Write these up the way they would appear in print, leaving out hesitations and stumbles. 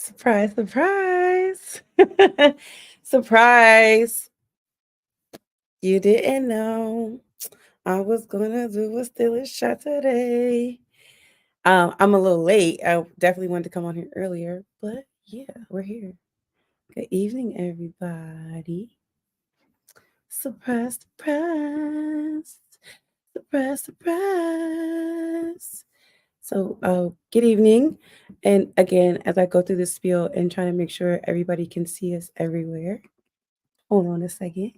Surprise, surprise. Surprise. You didn't know I was gonna do a Steelers shot today. I'm a little late. I definitely wanted to come on here earlier, but yeah, we're here. Good evening, everybody. Surprise, surprise. Surprise, surprise. Good evening. And again, as I go through this spiel and trying to make sure everybody can see us everywhere, hold on a second.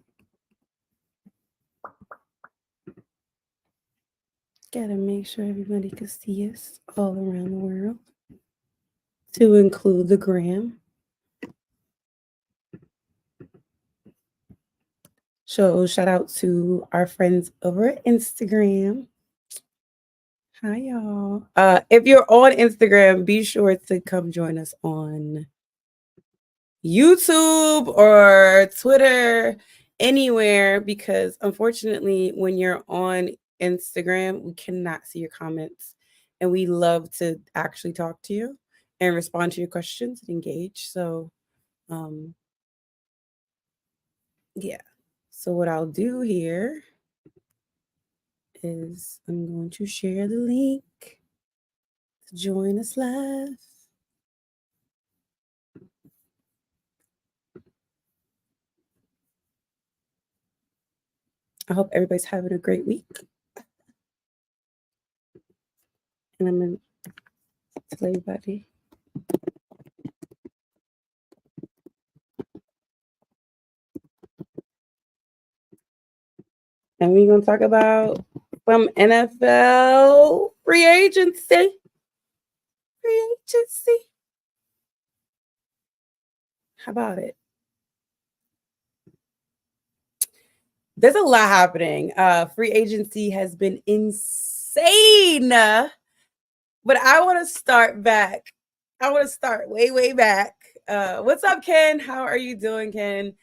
Gotta make sure everybody can see us all around the world, to include the gram. So, shout out to our friends over at Instagram. Hi, y'all. If you're on Instagram, be sure to come join us on YouTube or Twitter, anywhere, because unfortunately, when you're on Instagram, we cannot see your comments. And we love to actually talk to you and respond to your questions and engage. Um, yeah. So, what I'll do here is I'm going to share the link to join us live. I hope everybody's having a great week. And I'm going to tell everybody. And we're going to talk about some NFL free agency. Free agency. How about it? There's a lot happening. Free agency has been insane. But I want to start back. I want to start way, way back. What's up, Ken? How are you doing, Ken?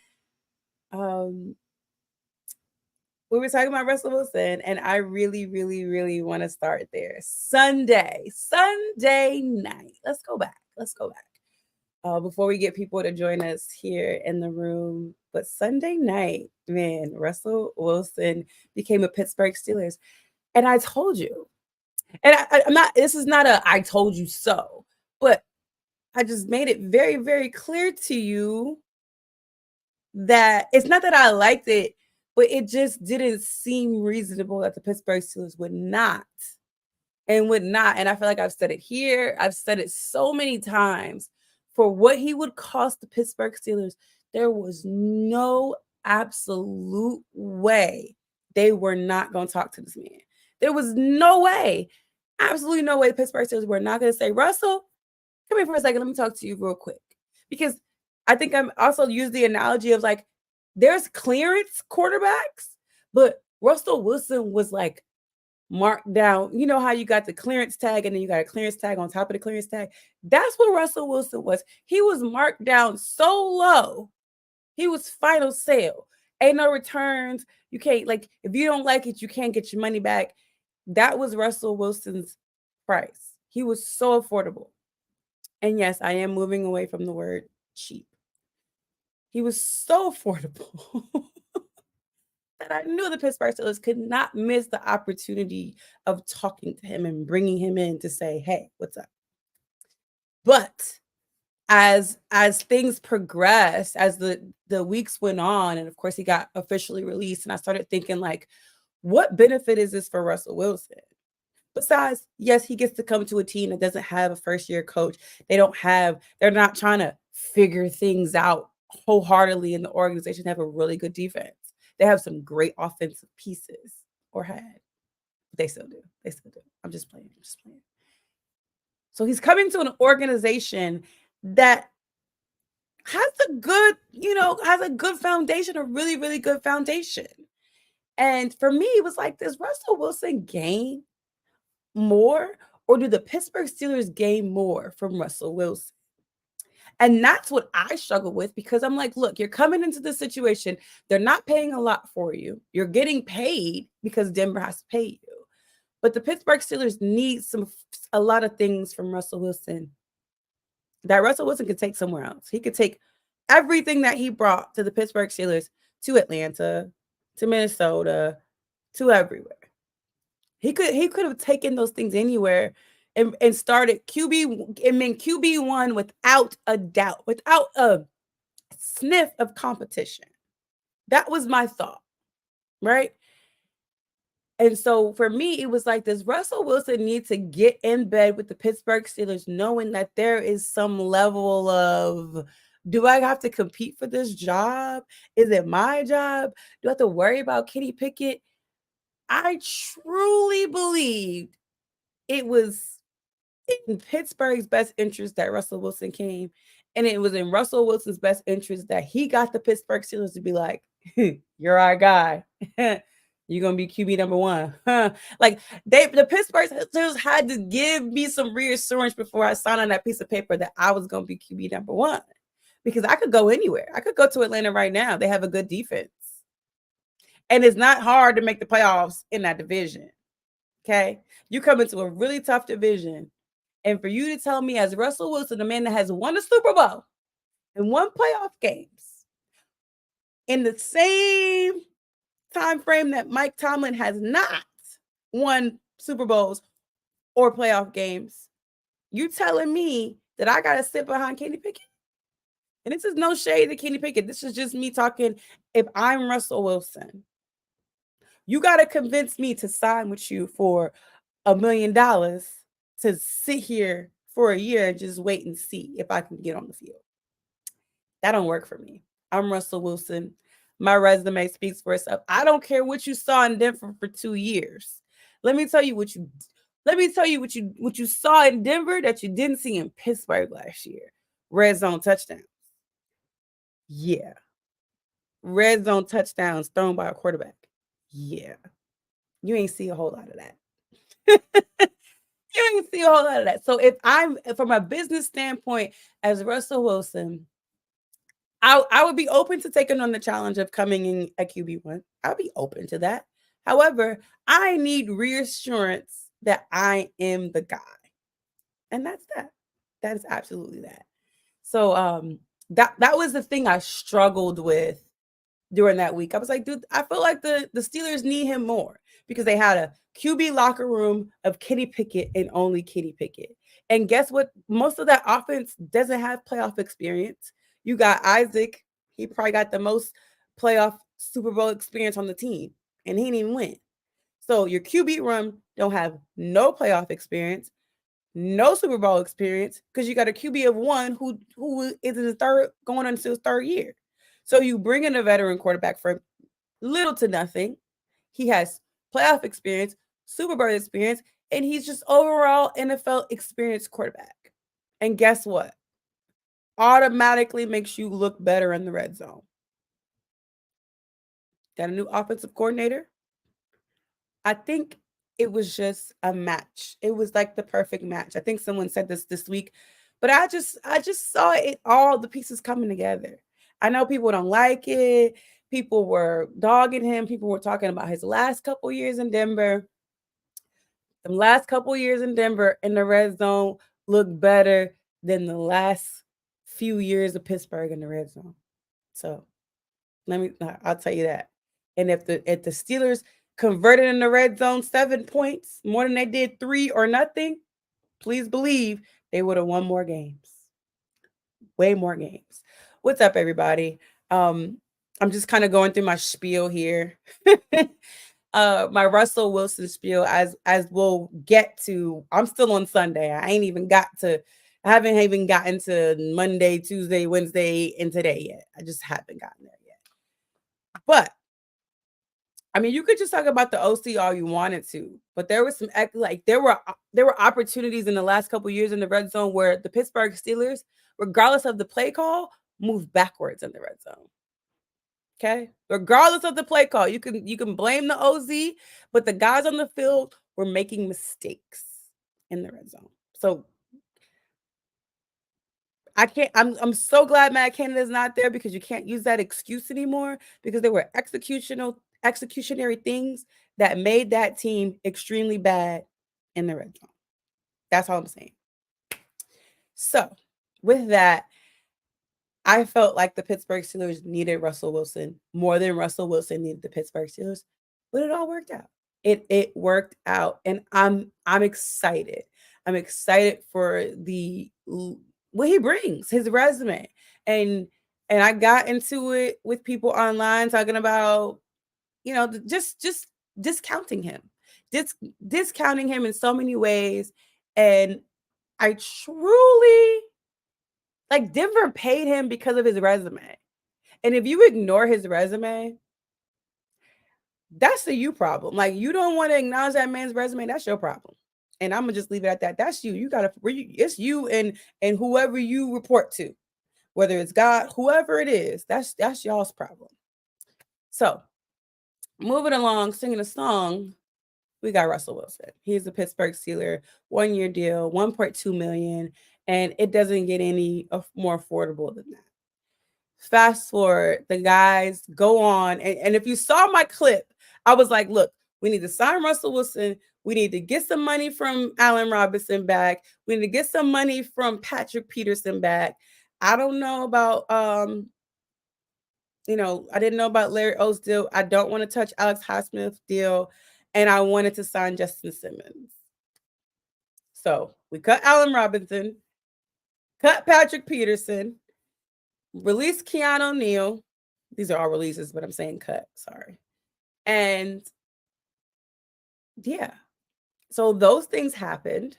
We were talking about Russell Wilson, and I really, really, really want to start there. Sunday night. Let's go back. Before we get people to join us here in the room. But Sunday night, man, Russell Wilson became a Pittsburgh Steelers. And I told you, and I'm not, this is not a I told you so, but I just made it very, very clear to you that it's not that I liked it, but it just didn't seem reasonable that the Pittsburgh Steelers would not. And I feel like I've said it here, I've said it so many times. For what he would cost the Pittsburgh Steelers, there was no absolute way they were not going to talk to this man. There was no way, absolutely no way the Pittsburgh Steelers were not going to say, Russell, come here for a second. Let me talk to you real quick. Because I think I'm also use the analogy of like, there's clearance quarterbacks, but Russell Wilson was like marked down. You know how you got the clearance tag and then you got a clearance tag on top of the clearance tag? That's what Russell Wilson was. He was marked down so low. He was final sale. Ain't no returns. You can't, like, if you don't like it, you can't get your money back. That was Russell Wilson's price. He was so affordable. And yes, I am moving away from the word cheap. He was so affordable that I knew the Pittsburgh Steelers could not miss the opportunity of talking to him and bringing him in to say, "Hey, what's up?" But as things progressed, as the weeks went on, and of course he got officially released, and I started thinking like, what benefit is this for Russell Wilson? Besides, yes, he gets to come to a team that doesn't have a first year coach. They're not trying to figure things out wholeheartedly in the organization. They have a really good defense. They have some great offensive pieces, or had. They still do. I'm just playing. So he's coming to an organization that has a good foundation, a really, really good foundation. And for me, it was like, does Russell Wilson gain more, or do the Pittsburgh Steelers gain more from Russell Wilson? And that's what I struggle with, because I'm like, look, you're coming into this situation. They're not paying a lot for you. You're getting paid because Denver has to pay you. But the Pittsburgh Steelers need a lot of things from Russell Wilson that Russell Wilson could take somewhere else. He could take everything that he brought to the Pittsburgh Steelers, to Atlanta, to Minnesota, to everywhere. He could have taken those things anywhere and started QB1 without a doubt, without a sniff of competition. That was my thought, right? And so for me, it was like, does Russell Wilson need to get in bed with the Pittsburgh Steelers, knowing that there is some level of, do I have to compete for this job? Is it my job? Do I have to worry about Kenny Pickett? I truly believed it was in Pittsburgh's best interest that Russell Wilson came. And it was in Russell Wilson's best interest that he got the Pittsburgh Steelers to be like, you're our guy. You're going to be QB number one. Like the Pittsburgh Steelers had to give me some reassurance before I signed on that piece of paper that I was going to be QB number one. Because I could go anywhere. I could go to Atlanta right now. They have a good defense. And it's not hard to make the playoffs in that division. Okay? You come into a really tough division. And for you to tell me, as Russell Wilson, the man that has won a Super Bowl and won playoff games in the same time frame that Mike Tomlin has not won Super Bowls or playoff games, you telling me that I got to sit behind Kenny Pickett? And this is no shade to Kenny Pickett. This is just me talking. If I'm Russell Wilson, you got to convince me to sign with you for $1 million to sit here for a year and just wait and see if I can get on the field. That don't work for me. I'm Russell Wilson. My resume speaks for itself. I don't care what you saw in Denver for 2 years. Let me tell you what you saw in Denver that you didn't see in Pittsburgh last year. Red zone touchdowns. Yeah. Red zone touchdowns thrown by a quarterback. Yeah. You ain't see a whole lot of that. You ain't see a whole lot of that. So if I'm from a business standpoint as Russell Wilson, I would be open to taking on the challenge of coming in at QB1. I'll be open to that. However, I need reassurance that I am the guy. And that's that. That is absolutely that. So that was the thing I struggled with during that week. I was like, dude, I feel like the Steelers need him more because they had a QB locker room of Kenny Pickett and only Kenny Pickett. And guess what? Most of that offense doesn't have playoff experience. You got Isaac. He probably got the most playoff Super Bowl experience on the team, and he didn't even win. So your QB room don't have no playoff experience, no Super Bowl experience, because you got a QB of one who is in his third, going into his third year. So you bring in a veteran quarterback for little to nothing. He has playoff experience, Super Bowl experience, and he's just overall NFL experienced quarterback. And guess what? Automatically makes you look better in the red zone. Got a new offensive coordinator. I think it was just a match. It was like the perfect match. I think someone said this week, but I just saw it, all the pieces coming together. I know people don't like it. People were dogging him. People were talking about his last couple years in Denver. The last couple years in Denver in the red zone looked better than the last few years of Pittsburgh in the red zone. So I'll tell you that. And if the Steelers converted in the red zone 7 points more than they did 3 or nothing, please believe they would have won more games. Way more games. What's up, everybody? I'm just kind of going through my spiel here. My Russell Wilson spiel, as we'll get to. I'm still on Sunday. I haven't even gotten to Monday, Tuesday, Wednesday, and today yet. I just haven't gotten there yet. But I mean, you could just talk about the OC all you wanted to, but there was some there were opportunities in the last couple years in the red zone where the Pittsburgh Steelers, regardless of the play call, moved backwards in the red zone. Okay, regardless of the play call, you can blame the OZ, but the guys on the field were making mistakes in the red zone. So I can't. I'm so glad Matt Canada is not there because you can't use that excuse anymore because there were executionary things that made that team extremely bad in the red zone. That's all I'm saying. So with that, I felt like the Pittsburgh Steelers needed Russell Wilson more than Russell Wilson needed the Pittsburgh Steelers, but it all worked out. It worked out, and I'm excited. I'm excited for the what he brings, his resume, and I got into it with people online talking about, just discounting him, discounting him in so many ways, and I truly, like, Denver paid him because of his resume. And if you ignore his resume, that's the you problem. Like, you don't want to acknowledge that man's resume, that's your problem. And I'm gonna just leave it at that. That's you. You gotta, it's you and whoever you report to, whether it's God, whoever it is, that's y'all's problem. So moving along, singing a song, we got Russell Wilson. He's a Pittsburgh Steeler, 1-year deal, 1.2 million, and it doesn't get any more affordable than that. Fast forward, the guys go on, and if you saw my clip, I was like, look, we need to sign Russell Wilson. We need to get some money from Allen Robinson back. We need to get some money from Patrick Peterson back. I don't know about I didn't know about Larry O's deal. I don't want to touch Alex Highsmith's deal. And I wanted to sign Justin Simmons. So we cut Allen Robinson, cut Patrick Peterson, release Keanu O'Neal. These are all releases, but I'm saying cut. Sorry. And yeah, so those things happened.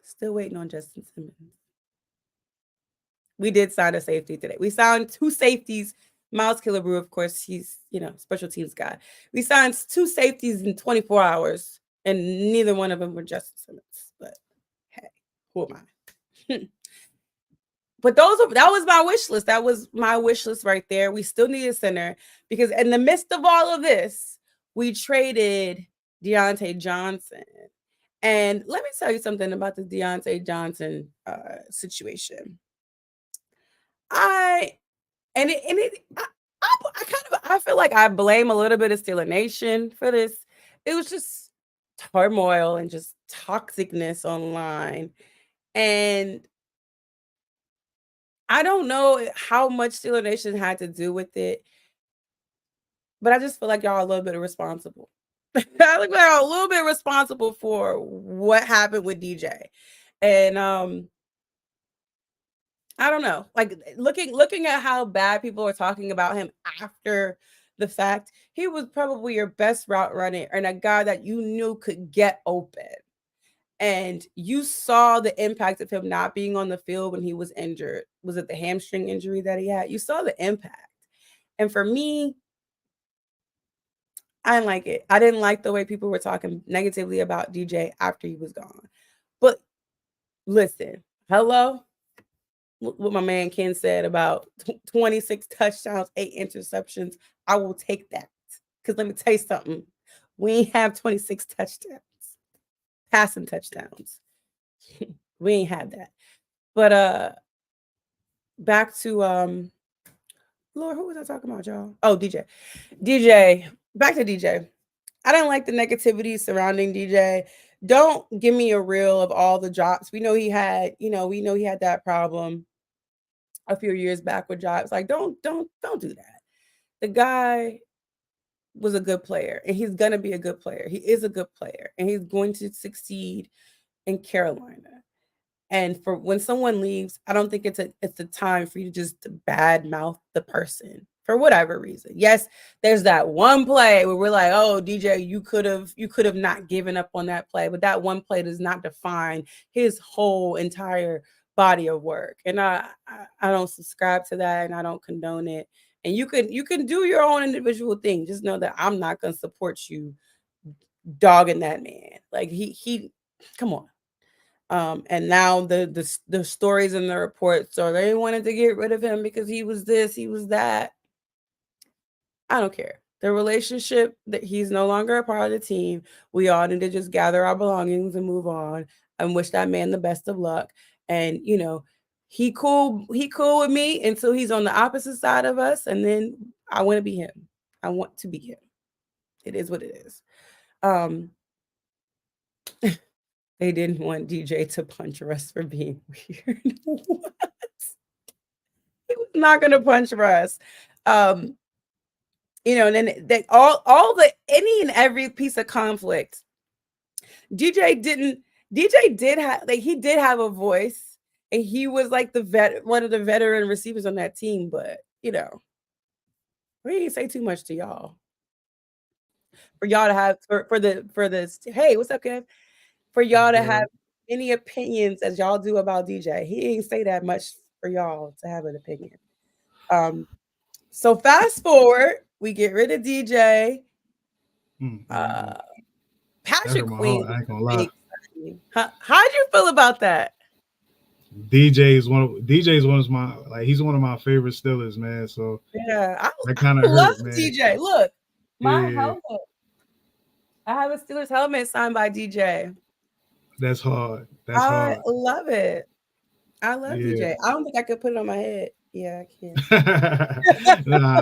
Still waiting on Justin Simmons. We did sign a safety today. We signed 2 safeties. Miles Killebrew, of course, he's, special teams guy. We signed 2 safeties in 24 hours, and neither one of them were Justin Simmons. But hey, who am I? But that was my wish list. That was my wish list right there. We still need a center because in the midst of all of this, we traded Deontay Johnson. And let me tell you something about the Deontay Johnson situation. I feel like I blame a little bit of Steeler Nation for this. It was just turmoil and just toxicness online. And I don't know how much Steeler Nation had to do with it, but I just feel like y'all are a little bit responsible. I think they're a little bit responsible for what happened with DJ. And I don't know. Like, looking at how bad people are talking about him after the fact, he was probably your best route runner and a guy that you knew could get open. And you saw the impact of him not being on the field when he was injured. Was it the hamstring injury that he had? You saw the impact. And for me, I didn't like it. I didn't like the way people were talking negatively about DJ after he was gone. But listen, hello? What my man Ken said about 26 touchdowns, 8 interceptions. I will take that. Because let me tell you something. We ain't have 26 touchdowns, passing touchdowns. We ain't had that. But back to Lord, who was I talking about, y'all? Oh, DJ. DJ. Back to DJ. I didn't like the negativity surrounding DJ. Don't give me a reel of all the drops. We know he had that problem a few years back with drops. Like, don't do that. The guy was a good player, and he's gonna be a good player. He is a good player, and he's going to succeed in Carolina. And for when someone leaves, I don't think it's a time for you to just bad mouth the person for whatever reason. Yes, there's that one play where we're like, "Oh, DJ, you could have not given up on that play," but that one play does not define his whole entire body of work. And I don't subscribe to that, and I don't condone it. And you can do your own individual thing. Just know that I'm not gonna support you dogging that man. Like, he come on. And now the stories and the reports are they wanted to get rid of him because he was this, he was that. I don't care. The relationship that he's no longer a part of the team. We all need to just gather our belongings and move on and wish that man the best of luck. And he cool with me until he's on the opposite side of us. And then I want to be him. I want to be him. It is what it is. They didn't want DJ to punch Russ for being weird. not gonna punch Russ. And then they all the any and every piece of conflict. DJ did have he did have a voice, and he was like one of the veteran receivers on that team, but we didn't say too much to y'all. For y'all to have for this, hey, what's up, Kev? For y'all to have any opinions as y'all do about DJ. He didn't say that much for y'all to have an opinion. So fast forward, we get rid of DJ. Patrick Queen. I ain't gonna lie. How'd you feel about that? DJ is one of my he's one of my favorite Steelers, man. So yeah, that kind of hurt, man. DJ. Look, my helmet. I have a Steelers helmet signed by DJ. That's hard. I love it. I love DJ. I don't think I could put it on my head. Yeah, I can. Nah.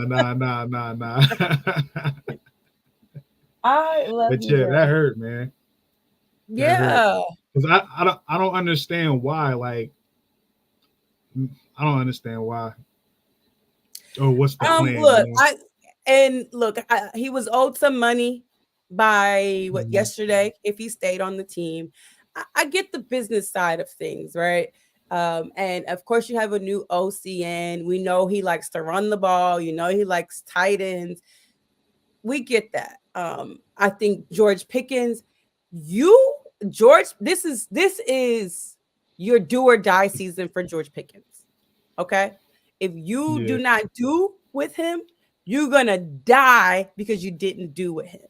I love. But yeah, that hurt, man. Yeah, because I don't understand why. Like, I don't understand why. Or what's the plan? Look, he was owed some money by yesterday if he stayed on the team. I get the business side of things, right? And of course, you have a new OCN. We know he likes to run the ball. He likes tight ends. We get that. I think George Pickens, this is your do or die season for George Pickens. Okay, if you do not do with him, you're gonna die because you didn't do with him.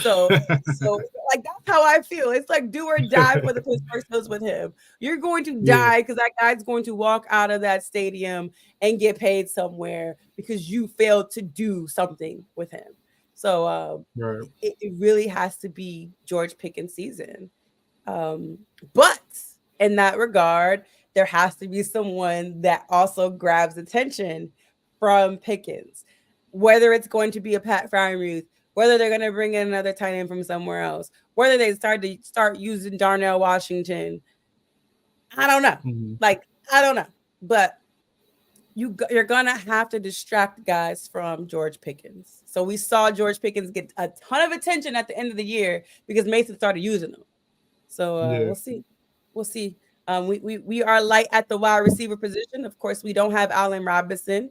So like that's how I feel. It's like do or die for the Pittsburgh Steelers with him. You're going to die because that guy's going to walk out of that stadium and get paid somewhere because you failed to do something with him. So it really has to be George Pickens' season. But in that regard, there has to be someone that also grabs attention from Pickens, whether it's going to be a Pat Freiermuth, whether they're going to bring in another tight end from somewhere else, whether they start using Darnell Washington. I don't know. I don't know. But you're going to have to distract guys from George Pickens. So we saw George Pickens get a ton of attention at the end of the year because Mason started using them. So we'll see. We'll see. We are light at the wide receiver position. Of course, we don't have Allen Robinson.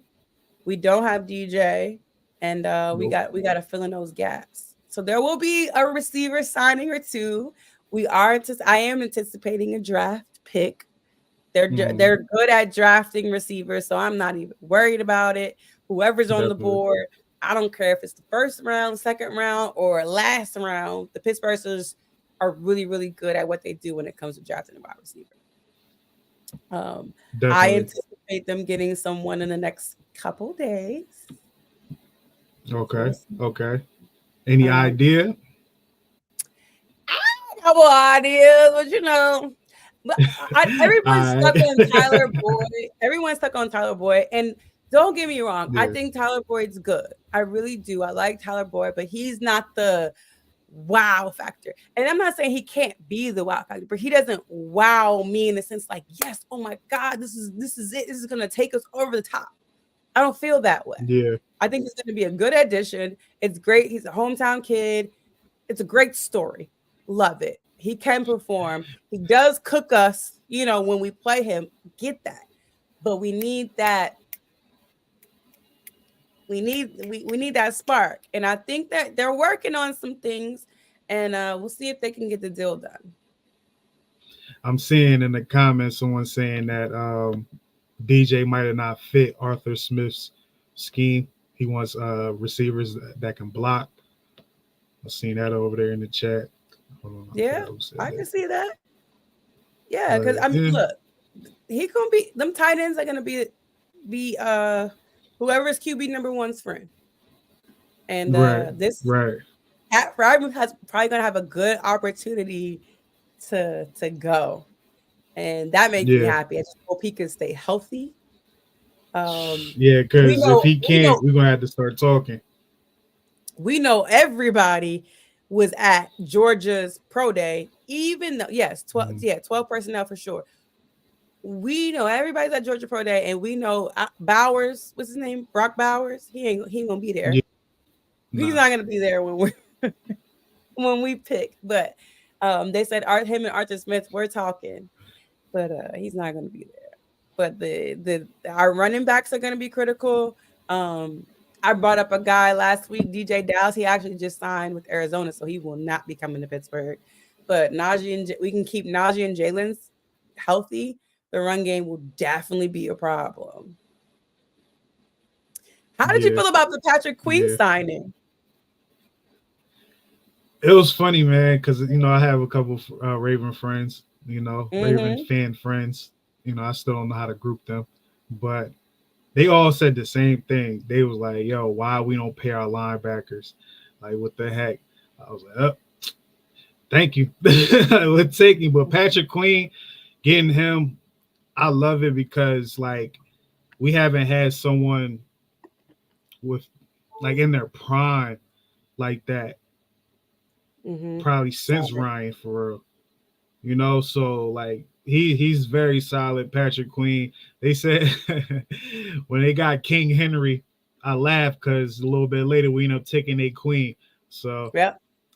We don't have DJ. And we got to fill in those gaps. So there will be a receiver signing or two. I am anticipating a draft pick. They're good at drafting receivers, so I'm not even worried about it. Whoever's on the board, I don't care if it's the first round, second round, or last round. The Pittsburgh Steelers are really, really good at what they do when it comes to drafting a wide receiver. I anticipate them getting someone in the next couple days. Okay. Any idea? I have a couple ideas, but but everyone's stuck on Tyler Boyd. Everyone's stuck on Tyler Boyd, and don't get me wrong. I think Tyler Boyd's good. I really do. I like Tyler Boyd, but he's not the wow factor. And I'm not saying he can't be the wow factor, but he doesn't wow me in the sense like, yes, oh my God, this is it. This is gonna take us over the top. I don't feel that way. Yeah. I think he's going to be a good addition. It's great. He's a hometown kid. It's a great story. Love it. He can perform. He does cook us, when we play him. Get that. But we need that. We need that spark. And I think that they're working on some things, and we'll see if they can get the deal done. I'm seeing in the comments someone saying that DJ might have not fit Arthur Smith's scheme. He wants receivers that can block. I've seen that over there in the chat. Hold on, I can see that. Yeah, because look, he gonna be them tight ends are gonna be whoever's QB number one's friend. And Pat Freiermuth has probably gonna have a good opportunity to go. And that makes me happy. I just hope he can stay healthy. Because if he can't, we're gonna have to start talking. We know everybody was at Georgia's pro day, even though 12 personnel for sure. we know everybody's at Georgia Pro Day, and we know Bowers, what's his name? Brock Bowers. He ain't gonna be there. Yeah, He's nah. not gonna be there when we pick. But they said him and Arthur Smith were talking, but he's not gonna be there. But our running backs are gonna be critical. I brought up a guy last week, DJ Dallas. He actually just signed with Arizona, so he will not be coming to Pittsburgh. But we can keep Najee and Jalen's healthy. The run game will definitely be a problem. How did you feel about the Patrick Queen signing? It was funny, man, because I have a couple Raven friends, Raven fan friends. I still don't know how to group them, but they all said the same thing. They was like, "Yo, why we don't pay our linebackers? Like, what the heck?" I was like, "Oh, thank you, we're taking." But Patrick Queen, getting him, I love it because like we haven't had someone with like in their prime like that probably since Ryan, for real. So like he's very solid. Patrick Queen. They said when they got King Henry, I laughed because a little bit later we ended up taking a Queen. So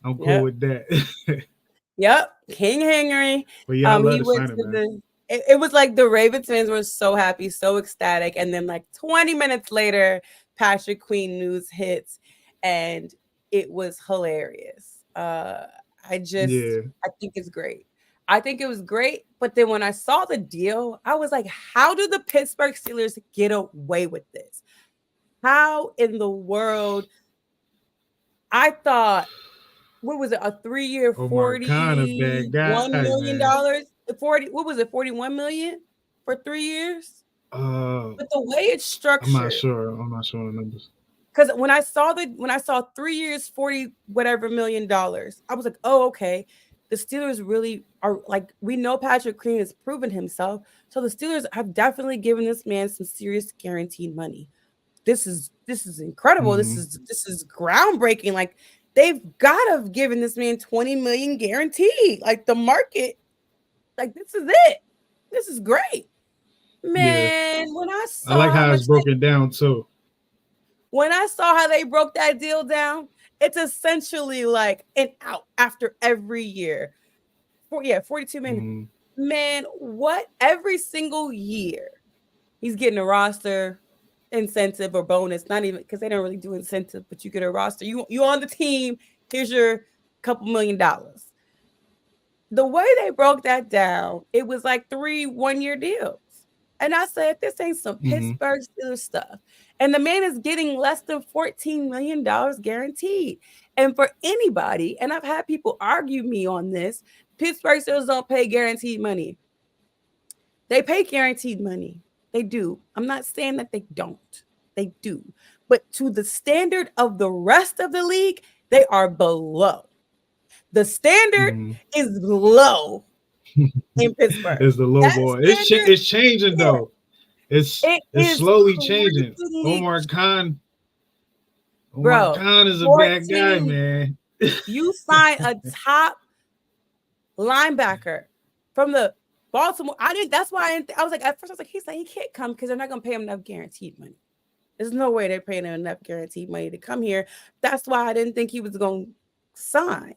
I'm cool with that. Yep, King Henry. But yeah, I love he the went signing, to it was like the Ravens fans were so happy, so ecstatic, and then like 20 minutes later, Patrick Queen news hits, and it was hilarious. I think it's great. I think it was great, but then when I saw the deal, I was like, how do the Pittsburgh Steelers get away with this? How in the world? I thought, what was it? A 3-year, $41 million? 40, what was it? 41 million for 3 years? But the way it's structured, I'm not sure the numbers. Because when I saw 3 years, 40 whatever million dollars, I was like, oh, okay. The Steelers really are like, we know Patrick Queen has proven himself. So the Steelers have definitely given this man some serious guaranteed money. This is incredible. This is groundbreaking. Like, they've got to have given this man 20 million guaranteed. Like, the market, like, this is it. This is great. Man, when I saw, I like how it's broken down too. When I saw how they broke that deal down, it's essentially like an out after every year. 42 million. Man, what? Every single year, he's getting a roster incentive or bonus. Not even, because they don't really do incentive, but you get a roster. You on the team. Here's your couple $1 million. The way they broke that down, it was like 3 one-year deals. And I said, this ain't some Pittsburgh Steelers stuff. And the man is getting less than $14 million guaranteed. And for anybody, and I've had people argue me on this, Pittsburgh Steelers don't pay guaranteed money. They pay guaranteed money. They do. I'm not saying that they don't. They do. But to the standard of the rest of the league, they are below. The standard is low in Pittsburgh. It's the low boy. It's changing though. It's slowly changing. Omar Khan is a bad guy, man. You sign a top linebacker from the Baltimore. That's why I was like, at first I was like, he can't come because they're not gonna pay him enough guaranteed money. There's no way they're paying him enough guaranteed money to come here. That's why I didn't think he was gonna sign.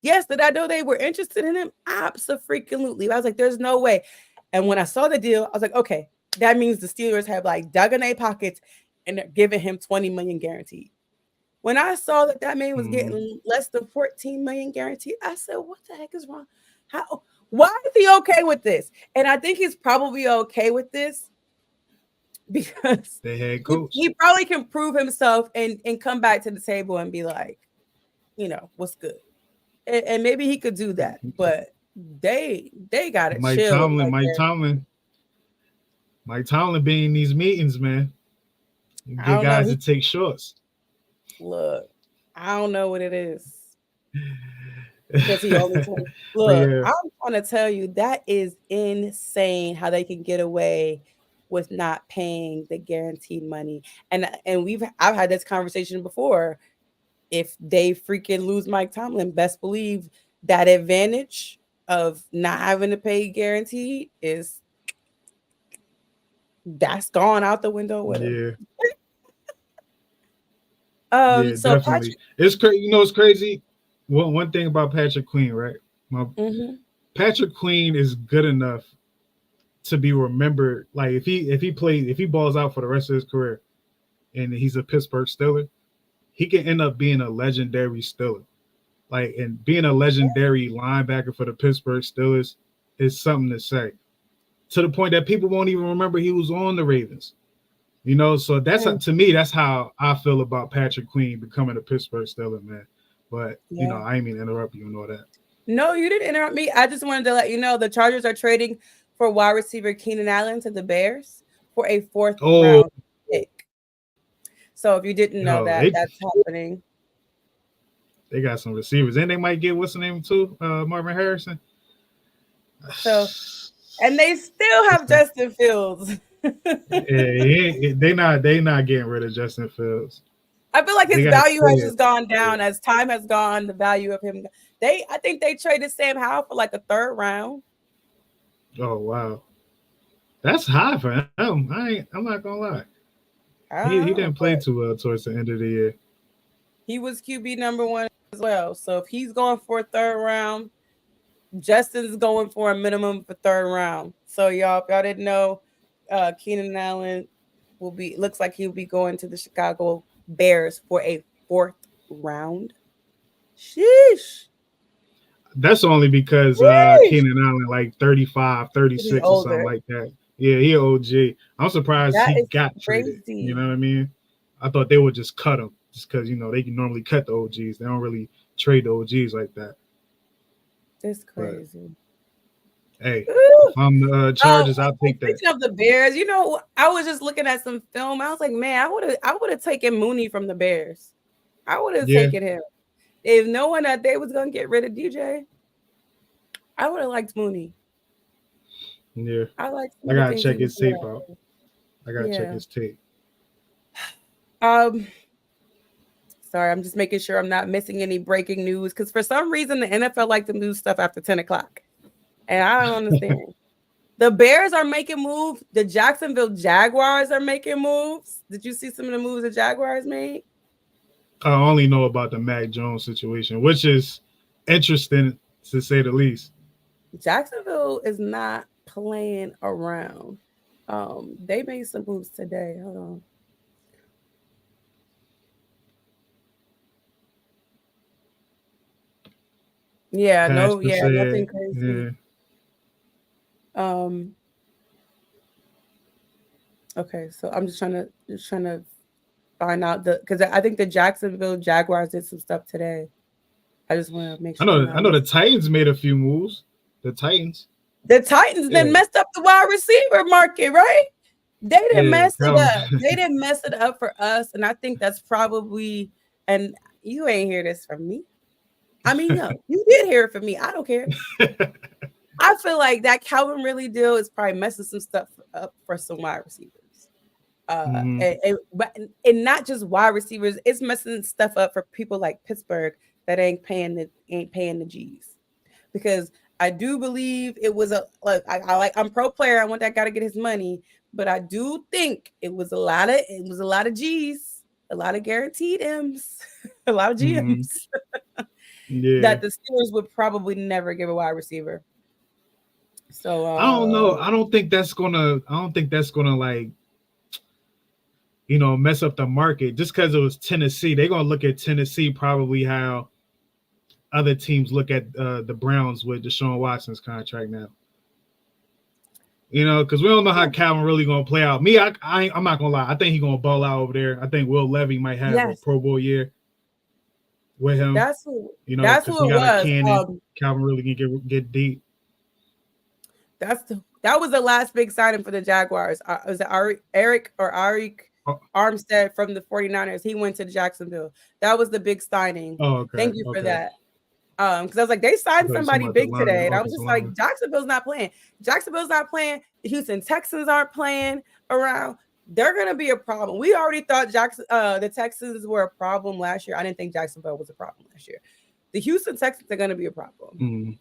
Yes, did I know they were interested in him? Absolutely. I was like, there's no way. And when I saw the deal, I was like, okay, that means the Steelers have like dug in their pockets and they're giving him 20 million guaranteed. When I saw that man was getting less than 14 million guaranteed, I said, what the heck is wrong? Why is he okay with this? And I think he's probably okay with this because the head coach, he probably can prove himself and come back to the table and be like, what's good. And maybe he could do that, but they got to chill. Mike Tomlin being in these meetings, man. You get guys to take shorts. Look, I don't know what it is. Because he only look, I'm trying to tell you, that is insane how they can get away with not paying the guaranteed money. And I've had this conversation before. If they freaking lose Mike Tomlin, best believe that advantage of not having to pay guaranteed is That's gone out the window with him. Yeah. Yeah, So definitely. It's crazy. You know, it's crazy. One thing about Patrick Queen, right? Patrick Queen is good enough to be remembered. Like if he balls out for the rest of his career, and he's a Pittsburgh Steeler, he can end up being a legendary Steeler. Like, and being a legendary linebacker for the Pittsburgh Steelers is something to say. To the point that people won't even remember he was on the Ravens. You know, so that's to me, that's how I feel about Patrick Queen becoming a Pittsburgh Steeler, man. But you know, I didn't mean to interrupt you and all that. No, you didn't interrupt me. I just wanted to let you know the Chargers are trading for wide receiver Keenan Allen to the Bears for a 4th round pick. So if you didn't know that's happening. They got some receivers, and they might get what's the name too, Marvin Harrison. So, and they still have Justin Fields. They not getting rid of Justin Fields. I feel like his value has just gone down as time has gone. The value of him, I think they traded Sam Howell for like a 3rd round. Oh wow, that's high for him. I'm not gonna lie. He didn't play too well towards the end of the year. He was QB number 1 as well. So if he's going for a 3rd round, Justin's going for a minimum for 3rd round. So y'all, if y'all didn't know, Keenan Allen looks like he'll be going to the Chicago Bears for a 4th round. Sheesh. That's only because Keenan Allen like 35, 36 or something like that. Yeah, he OG. I'm surprised he got traded. You know what I mean? I thought they would just cut him just because, you know, they can normally cut the OGs. They don't really trade the OGs like that. It's crazy. But, hey, if I'm the Chargers, I'll take that. Speaking of the Bears, you know, I was just looking at some film. I was like, man, I would have taken Mooney from the Bears. I would have taken him. If knowing that they was gonna get rid of DJ, I would have liked Mooney. Yeah, I gotta check his tape out. I gotta check his tape. Sorry, I'm just making sure I'm not missing any breaking news because for some reason the NFL like to do stuff after 10 o'clock, and I don't understand. The Bears are making moves. The Jacksonville Jaguars are making moves. Did you see some of the moves the Jaguars made? I only know about the Mac Jones situation, which is interesting to say the least. Jacksonville is not playing around. They made some moves today. Hold on. Yeah, nothing crazy. Yeah. Okay, so I'm just trying to find out because I think the Jacksonville Jaguars did some stuff today. I just want to make sure. I know the Titans made a few moves. The Titans then messed up the wide receiver market, right? They didn't mess it up. They didn't mess it up for us, and I think that's probably. And you ain't hear this from me. I mean, no, you did hear it from me. I don't care. I feel like that Calvin Ridley deal is probably messing some stuff up for some wide receivers. And not just wide receivers, it's messing stuff up for people like Pittsburgh that ain't paying the G's. Because I do believe it was I'm pro player. I want that guy to get his money, but I do think it was a lot of G's, a lot of guaranteed M's, a lot of GMs that the Steelers would probably never give a wide receiver. So I don't know. I don't think that's gonna like, you know, mess up the market just because it was Tennessee. They're gonna look at Tennessee probably how other teams look at the Browns with Deshaun Watson's contract now. You know, because we don't know how Calvin really gonna play out. Me, I'm not gonna lie. I think he's gonna ball out over there. I think Will Levy might have a Pro Bowl year with him. That's who it was. Calvin really can get deep. That was the last big signing for the Jaguars. Was it Arik Armstead from the 49ers? He went to Jacksonville. That was the big signing. Oh, okay. Thank you for that. Because I was like, they signed somebody big today, and I was just like, Jacksonville's not playing. The Houston Texans aren't playing around. They're gonna be a problem. We already thought the Texans were a problem last year. I didn't think Jacksonville was a problem last year. The Houston Texans are gonna be a problem.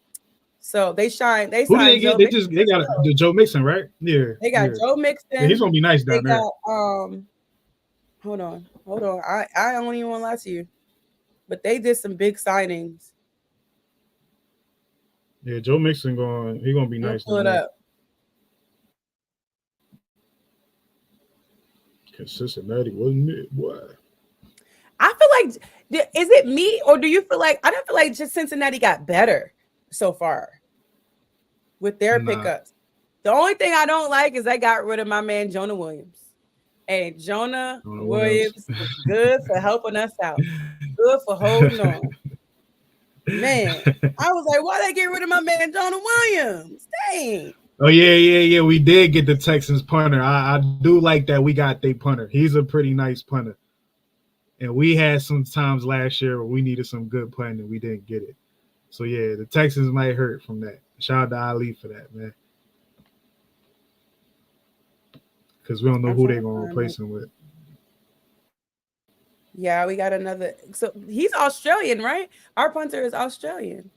So they shine. They Who did they signed get? Joe They Mixon. they got the Joe Mixon, right? Yeah, They got yeah. Joe Yeah, Mixon. he's gonna be nice They down there. got hold on. I don't even want to lie to you, but they did some big signings. Yeah, Joe Mixon he gonna be I'm gonna nice pull down it there. up. Cincinnati, wasn't it? What? I feel like, is it me or do you feel like I don't feel like just Cincinnati got better so far with their Nah. pickups? The only thing I don't like is they got rid of my man Jonah Williams. And Jonah Williams is good for helping us out, good for holding on. Man, I was like, why they get rid of my man Jonah Williams? Dang. Oh yeah. We did get the Texans punter. I do like that we got their punter. He's a pretty nice punter. And we had some times last year where we needed some good punting and we didn't get it. So yeah, the Texans might hurt from that. Shout out to Ali for that, man. Because we don't know who they're gonna replace him with. Yeah, we got another. So he's Australian, right? Our punter is Australian.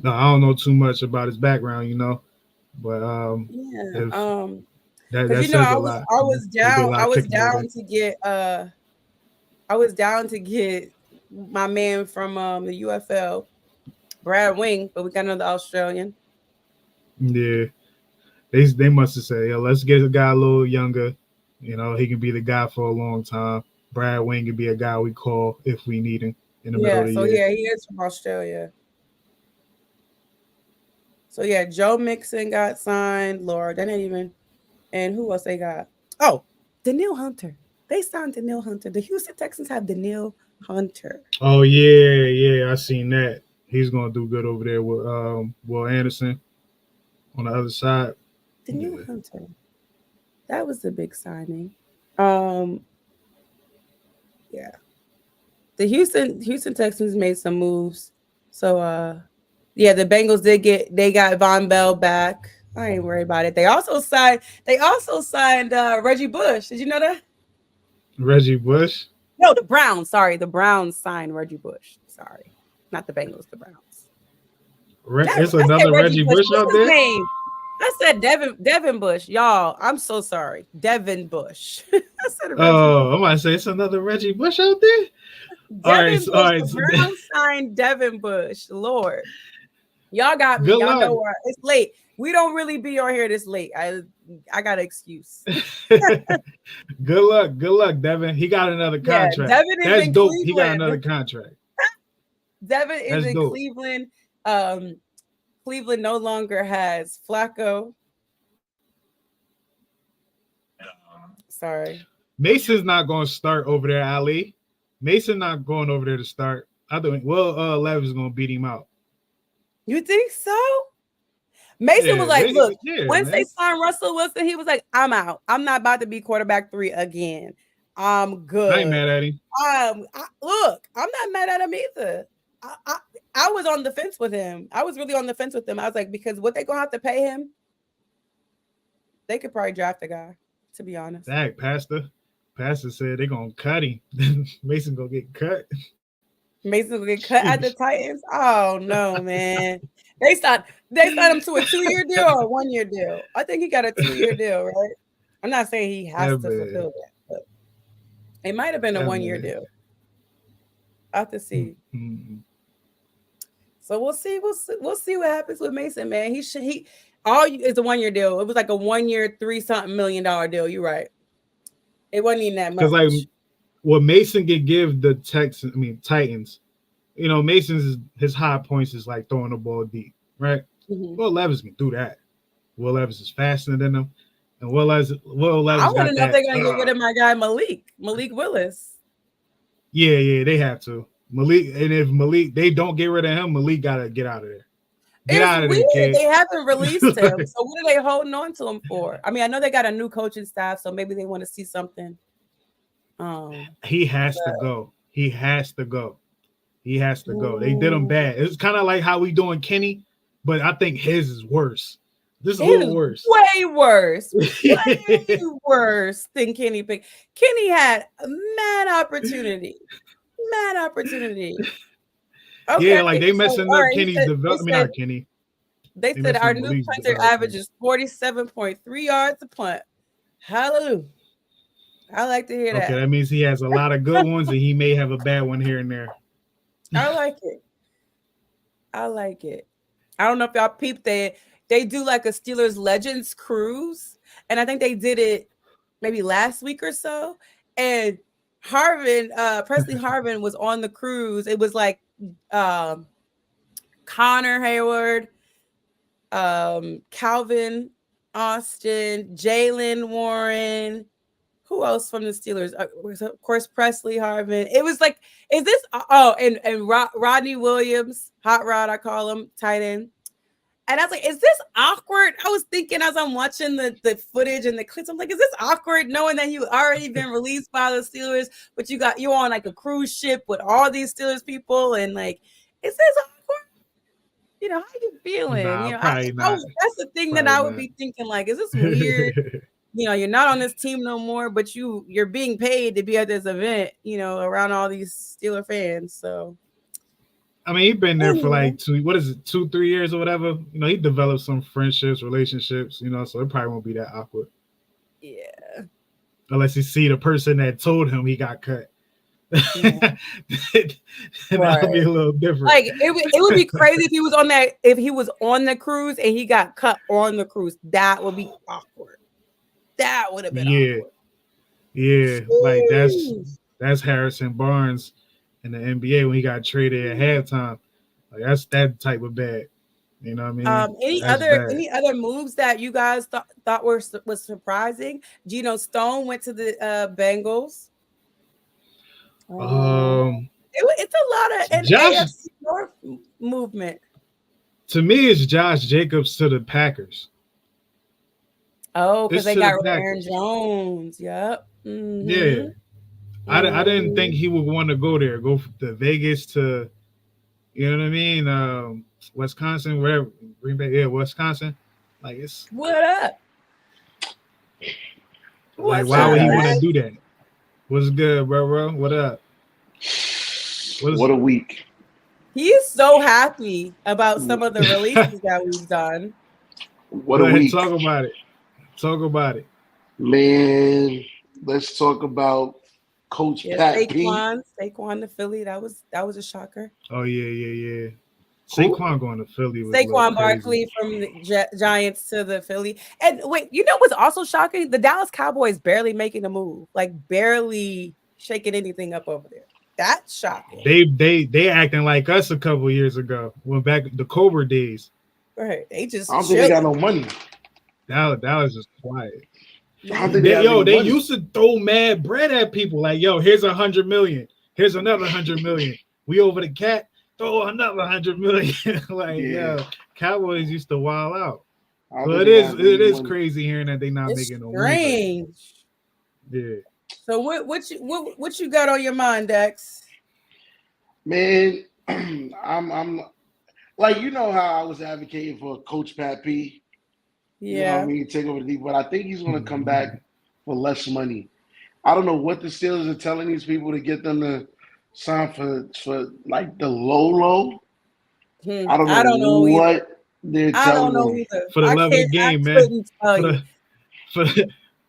No, I don't know too much about his background, you know. But yeah, that you know, says a lot. I was down to get my man from the UFL, Brad Wing, but we got another Australian. Yeah, they must have said, let's get a guy a little younger. You know, he can be the guy for a long time. Brad Wing can be a guy we call if we need him in the middle of the year. Yeah, he is from Australia. So yeah, Joe Mixon got signed. Lord, that ain't even. And who else they got? Oh, Danielle Hunter. They signed Danielle Hunter. The Houston Texans have Danielle Hunter. Oh yeah, I seen that. He's gonna do good over there with Will Anderson on the other side. Danielle Hunter. That was the big signing. Yeah. The Houston Texans made some moves. So yeah, the Bengals they got Von Bell back. I ain't worried about it. They also signed Reggie Bush. Did you know that? Reggie Bush? No, the Browns. Sorry, the Browns signed Reggie Bush. Sorry, not the Bengals. The Browns. It's another Reggie Bush out there. Name? I said Devin Bush. Y'all, I'm so sorry. Devin Bush. I said I'm about to say it's another Reggie Bush out there. All right. The Browns signed Devin Bush. Lord, y'all got me. Y'all know where it's late. We don't really be on here this late. I got an excuse. Good luck, Devin. He got another contract. Yeah, Devin is That's in dope. Cleveland. He got another contract. Devin is in Cleveland. Cleveland no longer has Flacco. Sorry. Mason's not going to start over there, Ali. Mason not going over there to start. I think Levis is going to beat him out. You think so? Mason was like, look, once they signed Russell Wilson, he was like, I'm out. I'm not about to be quarterback 3 again. I'm good. I ain't mad at him. Look, I'm not mad at him either. I was on the fence with him. I was really on the fence with him. I was like, because what they gonna have to pay him, they could probably draft a guy, to be honest. Zach, Pastor said they're gonna cut him. Mason gonna get cut. Mason gonna get cut at the Titans. Oh no, man. They signed him to a 2-year deal or a 1-year deal. I think he got a 2-year deal, right? I'm not saying he has to fulfill that, but it might have been a 1-year deal. I have to see. Mm-hmm. So we'll see what happens with Mason, man. It's a 1-year deal. It was like a 1-year, $3-something million deal. You're right. It wasn't even that much. Because like what Mason could give the Titans, you know, his high points is like throwing the ball deep, right? Mm-hmm. Will Levis can do that. Will Levis is faster than him, and Will Levis. I want to know if they're gonna get rid of my guy Malik Willis. Yeah, they have to. Malik, and if they don't get rid of him, Malik gotta get out of there. Get out of there, kid. They haven't released him, so what are they holding on to him for? I mean, I know they got a new coaching staff, so maybe they want to see something. He has to go. He has to go. He has to go. They did him bad. It's kind of like how we doing Kenny, but I think his is worse. This is a little worse. Way worse. Way worse than Kenny Pickett. Kenny had a mad opportunity. Okay. Yeah, like they So, messing all up right. Kenny's development. I mean, not Kenny. They They said messing our up new Malik's punter development. averages 47.3 yards a punt. Hallelujah. I like to hear Okay, that. that means he has a lot of good ones, and he may have a bad one here and there. I like it. I like it. I don't know if y'all peeped that they do like a Steelers Legends cruise, and I think they did it maybe last week or so. And Presley Harvin was on the cruise. It was like Connor Hayward, Calvin Austin, Jalen Warren. Who else from the Steelers? Of course, Presley Harvin. It was like, is this? Oh, and Rodney Williams, Hot Rod, I call him, tight end. And I was like, is this awkward? I was thinking as I'm watching the footage and the clips, I'm like, is this awkward knowing that you already been released by the Steelers, but you're on like a cruise ship with all these Steelers people, and like, is this awkward? How you feeling? Nah, probably not. That's the thing that Probably I would not. be thinking, like, is this weird? You're not on this team no more, but you're being paid to be at this event, around all these Steeler fans. So I mean, he's been there for like 2-3 years or whatever. He developed some friendships, relationships, so it probably won't be that awkward. Yeah. Unless you see the person that told him he got cut. Yeah. That'll be a little different. Like it would be crazy if he was on the cruise and he got cut on the cruise. That would be awkward. That would have been awkward. Yeah. Like that's Harrison Barnes in the NBA when he got traded at halftime. Like that's that type of bad. You know what I mean? Any other moves that you guys thought was surprising? Geno Stone went to the Bengals. It's a lot of AFC North movement. To me, it's Josh Jacobs to the Packers. Oh, because they got Aaron Jones. Yep. Mm-hmm. Yeah. I didn't think he would want to go there. Go to Vegas to, you know what I mean? Wisconsin, wherever. Green Bay, yeah, Wisconsin. Like it's what up? Like why would he want to do that? What's good, bro? What up? What a week. He is so happy about some of the releases that we've done. What a week. Talk about it. Man, let's talk about Coach Pat P. Saquon to Philly. That was a shocker. Oh, yeah. Saquon going to Philly. Saquon Barkley from the Giants to the Philly. And wait, what's also shocking? The Dallas Cowboys barely making a move. Like barely shaking anything up over there. That's shocking. They acting like us a couple years ago. Went back the Cobra days. Right. They just I don't think they got no money. Dallas is quiet. They used to throw mad bread at people. Like, yo, here's $100 million. Here's another $100 million. We over the cat. Throw another $100 million. Yo, Cowboys used to wild out. So it is crazy hearing that they not making no money. Yeah. So what you got on your mind, Dex? Man, I'm like, how I was advocating for Coach Pat P. Yeah. You know what I mean? Take over the league, but I think he's going to come back for less money. I don't know what the Steelers are telling these people to get them to sign for like the low. I don't know what they're telling them. I don't know either. For the love of the game, man.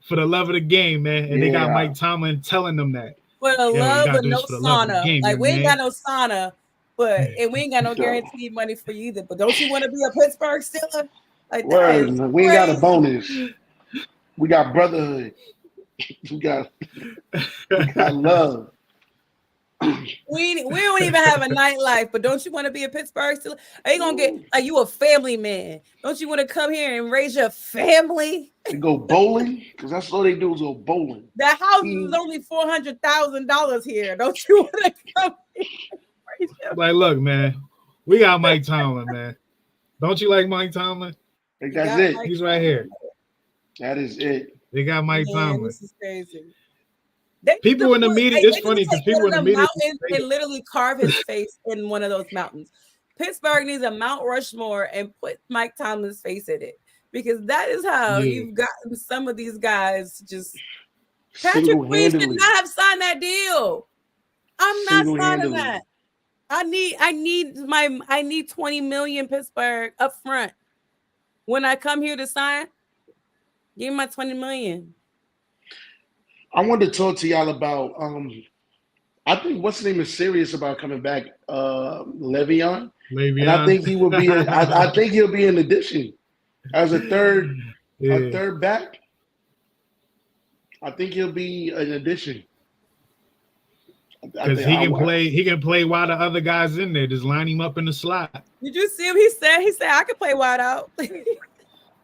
For the love of the game, man. And they got Mike Tomlin telling them that. For the love of no sauna. Like we ain't got no sauna, and we ain't got no guaranteed money for you either. But don't you want to be a Pittsburgh Steeler? Like word, we ain't got a bonus. We got brotherhood. We got love. We don't even have a nightlife, but don't you want to be a Pittsburgh Steeler? Are you gonna get? Are you a family man? Don't you want to come here and raise your family? And go bowling, because that's all they do is go bowling. The house is only $400,000 here. Don't you want to come here? Like, look, man, we got Mike Tomlin, man. Don't you like Mike Tomlin? That's it. He's right here. That is it. They got Mike Tomlin. This is crazy. People in the media, it's funny because people in the media and literally carve his face in one of those mountains. Pittsburgh needs a Mount Rushmore and put Mike Tomlin's face in it, because that is how you've gotten some of these guys. Just Patrick Queen should not have signed that deal. I'm not signing that. I need 20 million Pittsburgh up front. When I come here to sign, give me my 20 million. I wanted to talk to y'all about I think what's his name is serious about coming back, Le'Veon. And I think he will be I think he'll be an addition as a third back. I think he'll be an addition. Because he can play while the other guys in there. Just line him up in the slot. Did you see him? He said I could play wide out.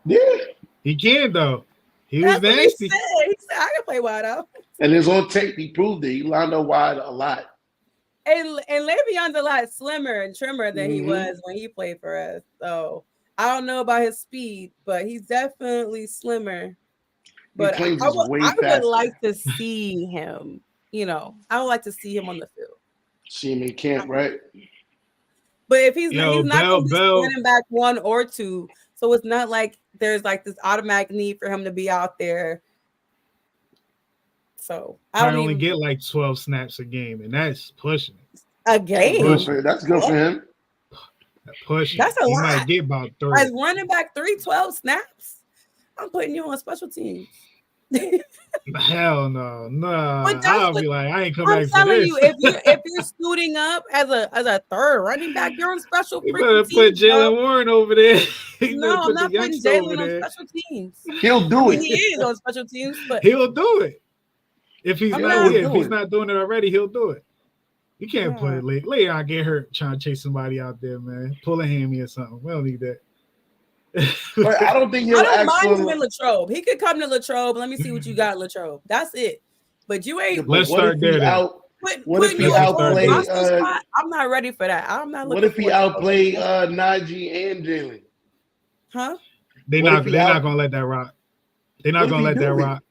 Yeah. He can though. He That's was nasty. He said I could play wide out. And it's on tape. He proved it. He lined up wide a lot. And Le'Veon's a lot slimmer and trimmer than he was when he played for us. So I don't know about his speed, but he's definitely slimmer. But I would like to see him. You know, I would like to see him on the field. See him in camp, right? But if he's not going to be running back 1 or 2, so it's not like there's like this automatic need for him to be out there. So I only get like 12 snaps a game, and that's pushing it. A game? That's good for him. Pushing. That's a lot. He might get about 30. As running back 12 snaps, I'm putting you on special teams. Hell no. I'll be like, I ain't come back for this. I'm telling you, if you're suiting up as a third running back, you're on special. You better put Jalen Warren over there. No, I'm not putting Jalen on special teams. He'll do it. He is on special teams, but he'll do it. If he's not doing it already, he'll do it. You can't put it late. Leon get hurt trying to chase somebody out there, man. Pull a hammy or something. We don't need that. But I don't think he'll. I don't mind him in Latrobe. He could come to Latrobe. Let me see what you got, Latrobe. That's it. But you ain't. Let's start there. What if he outplay? I'm not ready for that. I'm not. What if he outplay Najee and Jalen? Huh? They're not gonna let that rock. They're not gonna let that rock.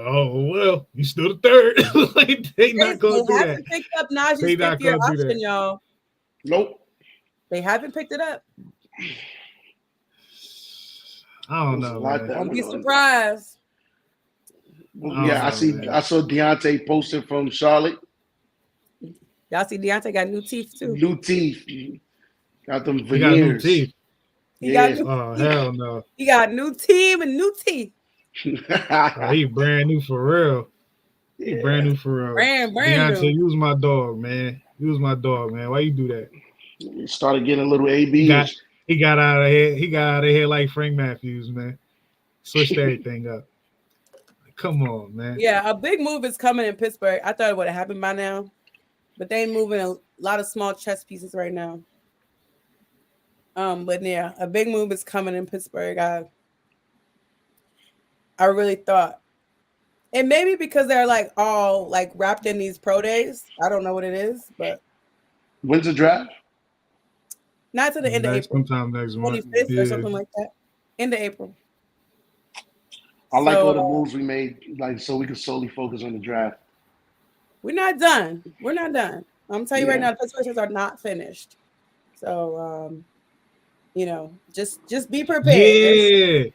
Oh well, he's still the third. Like, they not gonna do that. They haven't picked up Najee's 5th-year option, y'all. Nope. They haven't picked it up. I don't know. Don't be surprised. Yeah, I saw Deontay posted from Charlotte. Y'all see Deontay got new teeth too. New teeth. Got them veneers. He got new teeth. Hell no. He got new team and new teeth. He brand new for real. Brand new for real. Brand Deontay, new. use my dog, man. Why you do that? He started getting a little AB. He got out of here. He got out of here like Frank Matthews, man. Switched everything up. Come on, man. Yeah, a big move is coming in Pittsburgh. I thought it would have happened by now, but they moving a lot of small chess pieces right now. But yeah, a big move is coming in Pittsburgh. I really thought, and maybe because they're like all like wrapped in these pro days. I don't know what it is, but when's the draft? Not to the end of April. Sometime next month. 25th or something like that. End of April. I like all the moves we made, like so we can solely focus on the draft. We're not done. I'm telling you right now, the Pittsburghs are not finished. So, just be prepared. Yeah.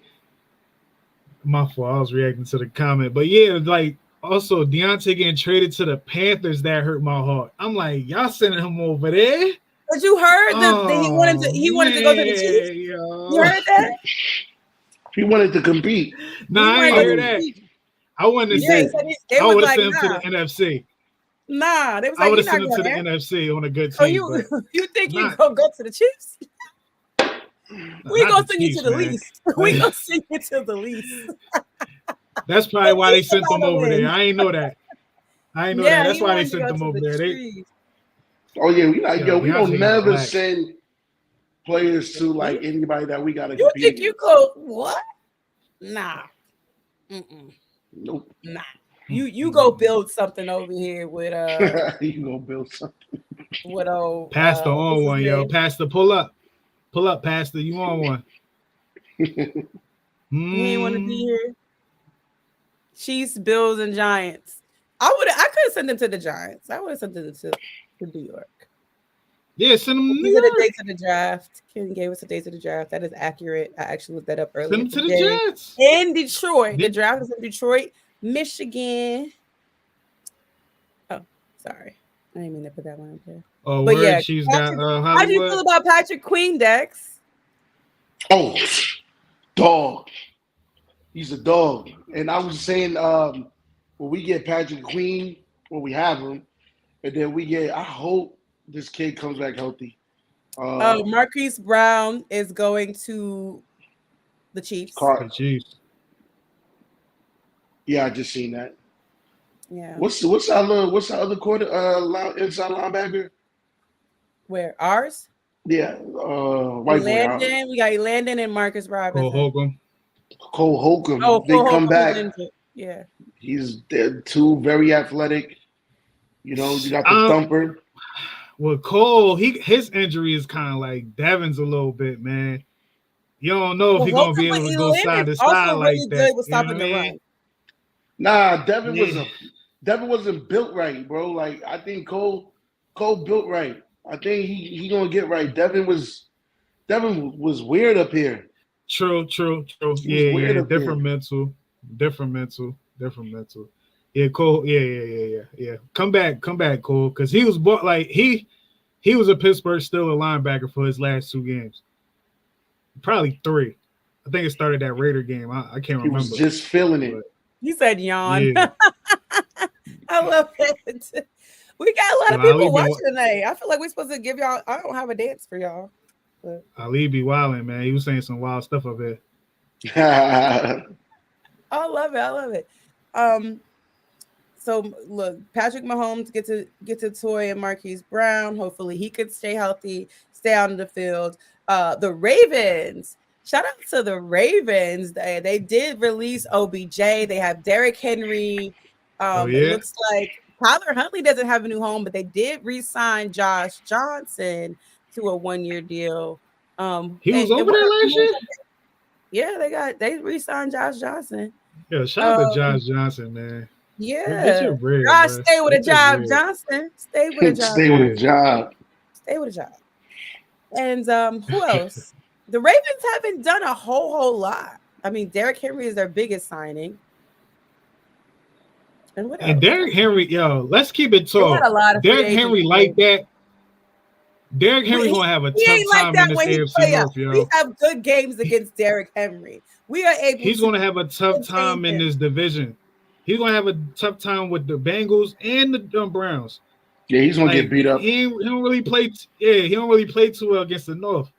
My fault. I was reacting to the comment, but yeah, like also Deontay getting traded to the Panthers, that hurt my heart. I'm like, y'all sending him over there. But you heard that he wanted to go to the Chiefs. Yo. You heard that? He wanted to compete. I ain't heard that. I wanted to say I would have sent him to the NFC. Nah, they was like, I would have sent him to the NFC on a good team. You think you gonna go to the Chiefs? We gonna send you to the least. We gonna send you to the least. That's probably why they sent them over there. I ain't know that. That's why they sent them over there. Oh yeah, we don't never send players to like anybody that we gotta compete. You think you go what? Nah. Nope. Nah. You go build something over here with you go build something. With Pastor on one, yo. Pastor, pull up, Pastor. You on one? You ain't want to be here. Chiefs, Bills, and Giants. I could have sent them to the Giants. I would have sent them to New York. Yeah, send them to New York. York. The dates of the draft. Ken gave us the dates of the draft. That is accurate. I actually looked that up earlier. Send them to the Giants. In Detroit. The draft is in Detroit, Michigan. Oh, sorry. I didn't mean to put that one up there. Oh, But word, yeah, she's Patrick, got how do you feel Hollywood. about Patrick Queen, Dex? Oh, dog. He's a dog. And I was saying, when we get Patrick Queen, when we have him, and then I hope this kid comes back healthy. Marquise Brown is going to the Chiefs. The Chiefs. Yeah, I just seen that. Yeah. What's our other quarter inside linebacker? Where? Ours? Yeah, white boy. Landon. We got Landon and Marcus Robinson. Cole Holcomb. Oh, they Cole come Holcomb back. Yeah. They're two very athletic. You know, you got the thumper. Well, Cole, his injury is kind of like Devin's a little bit, man. You don't know if he's gonna be able to go side to side like that. Good with stopping the run. Nah, Devin wasn't built right, bro. Like I think Cole built right. I think he gonna get right. Devin was weird up here. True. Yeah. Different mental. Yeah, Cole. Yeah. Come back, Cole. Because he was like he was a Pittsburgh Steelers linebacker for his last 2 games. Probably 3. I think it started that Raider game. I can't remember. He was just feeling it. He said yawn. Yeah. I love it. We got a lot of people watching tonight. I feel like we're supposed to give y'all. I don't have a dance for y'all. But. Ali be wilding, man. He was saying some wild stuff up there. I love it. So look, Patrick Mahomes gets a toy and Marquise Brown. Hopefully he could stay healthy, stay out in the field. The Ravens. Shout out to the Ravens. They did release OBJ. They have Derrick Henry. It looks like Tyler Huntley doesn't have a new home, but they did re-sign Josh Johnson to a 1-year deal. He was over there last year? Yeah, they re-signed Josh Johnson. Yeah, shout out to Josh Johnson, man. Yeah. Josh, stay with a job, Johnson. Stay with a job. Stay with a job. Stay with a job. And who else? The Ravens haven't done a whole lot. I mean, Derrick Henry is their biggest signing. And Derrick Henry, let's keep it tall. Derrick Henry like that. Derrick Henry gonna have a tough time in this AFC North, yo. We have good games against Derrick Henry. We are able. He's gonna have a tough time in this division. He's gonna have a tough time with the Bengals and the Browns. Yeah, he's gonna get beat up. He don't really play. He don't really play too well against the North.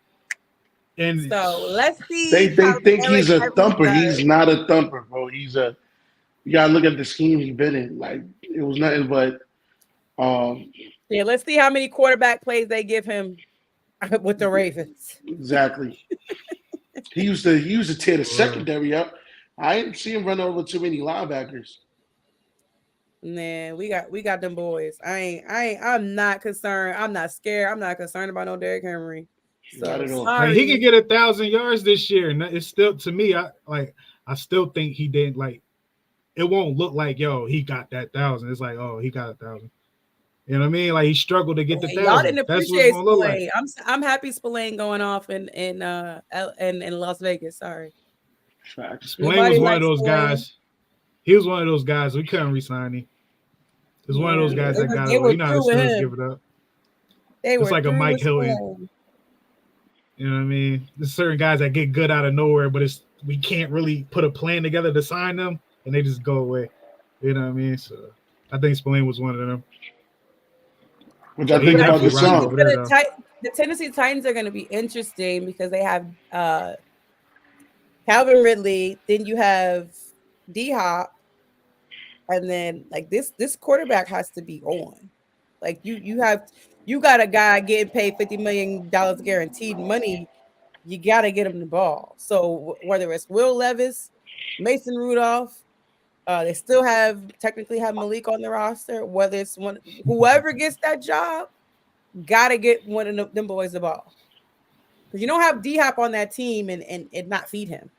And so let's see. They think he's a thumper. He's not a thumper, bro. You gotta look at the scheme he's been in. Like it was nothing but. Yeah, let's see how many quarterback plays they give him with the Ravens. Exactly. he used to tear the secondary up. I didn't see him run over too many linebackers. Nah, we got them boys. I'm not concerned. I'm not scared. I'm not concerned about no Derrick Henry. So sorry. He can get 1,000 yards this year, and it's still, to me, I still think he didn't like. It won't look like he got that 1,000. It's like he got 1,000. You know what I mean? Like he struggled to get the 1,000. Y'all didn't appreciate Spillane. Like. I'm happy Spillane going off in Las Vegas. Sorry. Spillane was one of those guys. He was one of those guys. We couldn't re-sign him. He was one of those guys that got away. You know how the give it up. It's like a Mike Hilton. You know what I mean? There's certain guys that get good out of nowhere, but we can't really put a plan together to sign them, and they just go away. You know what I mean? So I think Spillane was one of them. Which I think about the song. The Tennessee Titans are going to be interesting because they have Calvin Ridley, then you have D-Hop, and then like this quarterback has to be on. Like you got a guy getting paid $50 million guaranteed money. You got to get him the ball. So whether it's Will Levis, Mason Rudolph, they still technically have Malik on the roster. Whether it's whoever gets that job, gotta get one of them boys the ball. Because you don't have D-Hop on that team and not feed him.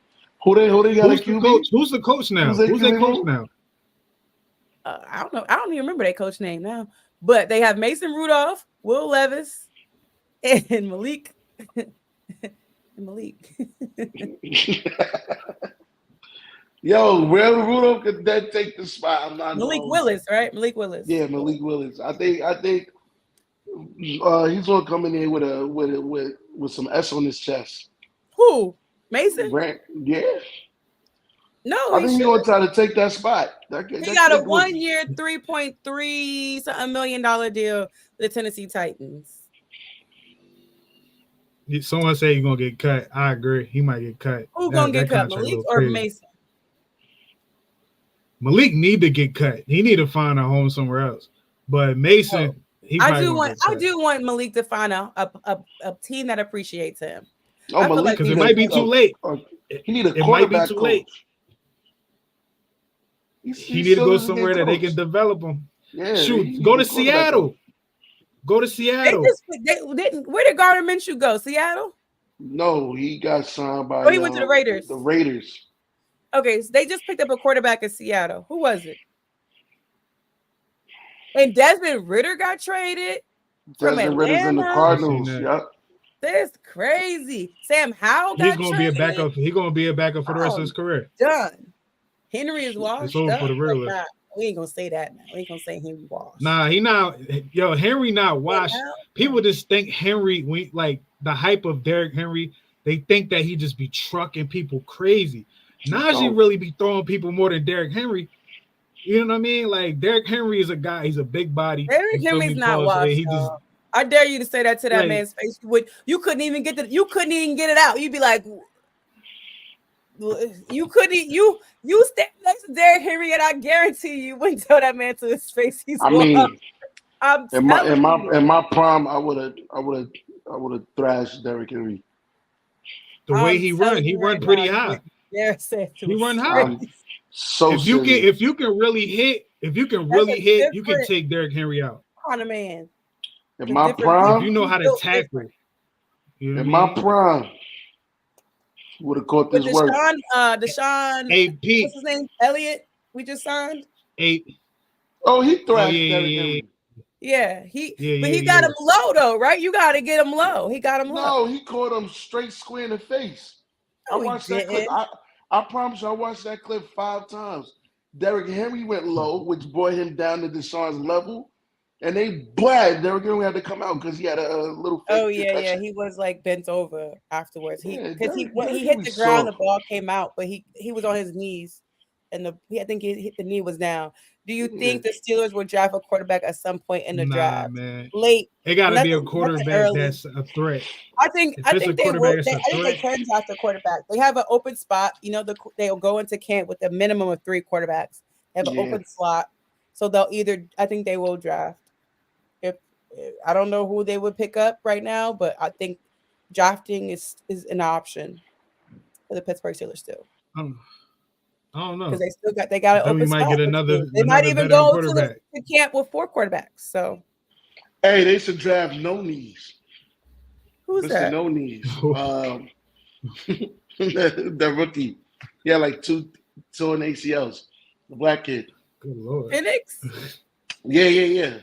Who they got a QB? Who's the coach now? Who's their coach now? I don't know. I don't even remember their coach name now. But they have Mason Rudolph, Will Levis, and Malik. Yo, Will Rudolph could then take the spot. I'm not Malik knowing. Willis, right? Malik Willis. Yeah, Malik Willis. I think he's gonna come in here with some S on his chest. Who? Mason? Yeah. No, I think he's gonna try to take that spot. He got a 1 year, $3.3 something million deal with the Tennessee Titans. Someone say he's gonna get cut. I agree. He might get cut. Who's gonna get cut, Malik or Mason? Malik need to get cut. He need to find a home somewhere else. But Mason, I do want Malik to find a team that appreciates him. Oh, Malik, because it might be too late. He need a it might be too coach. late. He need to go somewhere that they can develop him. Yeah, shoot, go to Seattle. Go to Seattle. Where did Gardner Minshew go? Seattle? No, he got signed by. Oh, he went to the Raiders. The Raiders. Okay, so they just picked up a quarterback in Seattle. Who was it? And Desmond Ridder got traded. Desmond Ridder's in the Cardinals. Yep. That's crazy. Sam Howell got He's gonna be a backup. He's gonna be a backup for the rest of his career. Done. Henry is washed. It's over for the real. We ain't gonna say that now. We ain't gonna say Henry washed. Nah, he not. Yo, Henry not washed. People just think Henry, like the hype of Derrick Henry, they think that he just be trucking people crazy. Najee really be throwing people more than Derrick Henry. You know what I mean? Like Derrick Henry is a guy. He's a big body. Derrick Henry's not washed. I dare you to say that to that man's face. You couldn't even get it out. You'd be like, you couldn't. You stand next to Derrick Henry, and I guarantee you wouldn't tell that man to his face. In my prime, I would have thrashed Derrick Henry. The way he run pretty high. He run high. So if you can really hit, you can take Derrick Henry out. On a man. In my prime, if you know how to tackle. You know in my prime, would have caught this work. Deshaun AP. What's his name? Elliott. We just signed. Oh, he thrashed Derrick Henry. Yeah, he got him low though, right? You got to get him low. He got him low. No, he caught him straight square in the face. No, I watched that clip. I promise you, I watched that clip 5 times. Derrick Henry went low, which brought him down to Deshaun's level, and Derrick Henry had to come out because he had a little. Yeah. He was like bent over afterwards. He hit the ground, the ball came out, but he was on his knees, and I think the knee was down. Do you think the Steelers will draft a quarterback at some point in the draft? Man. Late. It got to be a quarterback that's a threat. I think they can draft a quarterback. They have an open spot. You know, they'll go into camp with a minimum of 3 quarterbacks. They have an open slot, so I think they will draft. If I don't know who they would pick up right now, but I think drafting is an option for the Pittsburgh Steelers still. I don't know because they got an open spot. They might even go to camp with 4 quarterbacks. So, hey, they should draft No Knees. Who's that? No Knees. The rookie. Yeah, like two on ACLs. The black kid. Good Lord. Phoenix. Yeah.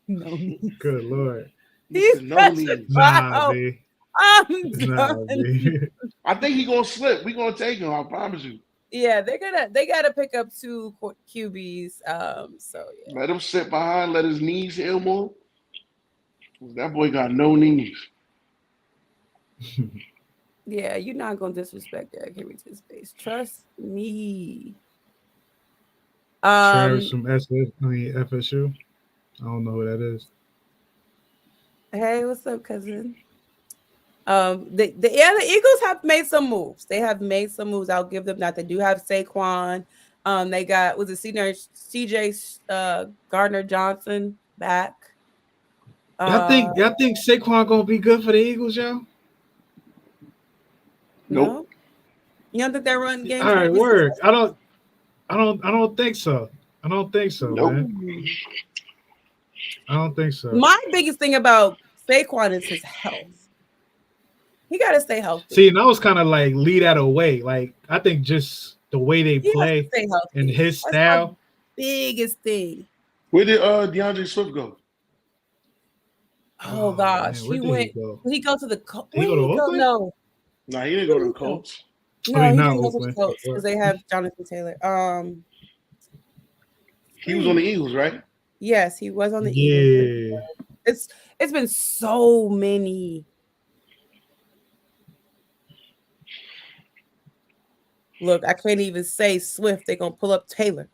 No knees. Good Lord. He's no knees. Nah, B. I think he's gonna slip. We're gonna take him. I promise you. Yeah, they gotta pick up 2 QBs. So yeah. Let him sit behind. Let his knees heal more. That boy got no knees. Yeah, you're not gonna disrespect Derrick Henry to his face. Trust me. Travis from FSU. I don't know who that is. Hey, what's up, cousin? The Eagles have made some moves. They have made some moves. I'll give them that. They do have Saquon. They got CJ Gardner Johnson back. Y'all think Saquon gonna be good for the Eagles, y'all? Nope. No? You don't think they run game? All right, word. I don't think so. I don't think so, nope. Man. I don't think so. My biggest thing about Saquon is his health. He got to stay healthy. See, and I was kind of like lead that away. Like, I think just the way they play and his style. Biggest thing. Where did DeAndre Swift go? Oh gosh, he went. Did he go to the Colts? He go to Oakland? No, he didn't go to the Colts. No, I mean, he not didn't go to the Oakland. Colts because they have Jonathan Taylor. He was on the Eagles, right? Yes, he was on the Eagles. Yeah. It's been so many. Look, I can't even say Swift. They're gonna pull up Taylor.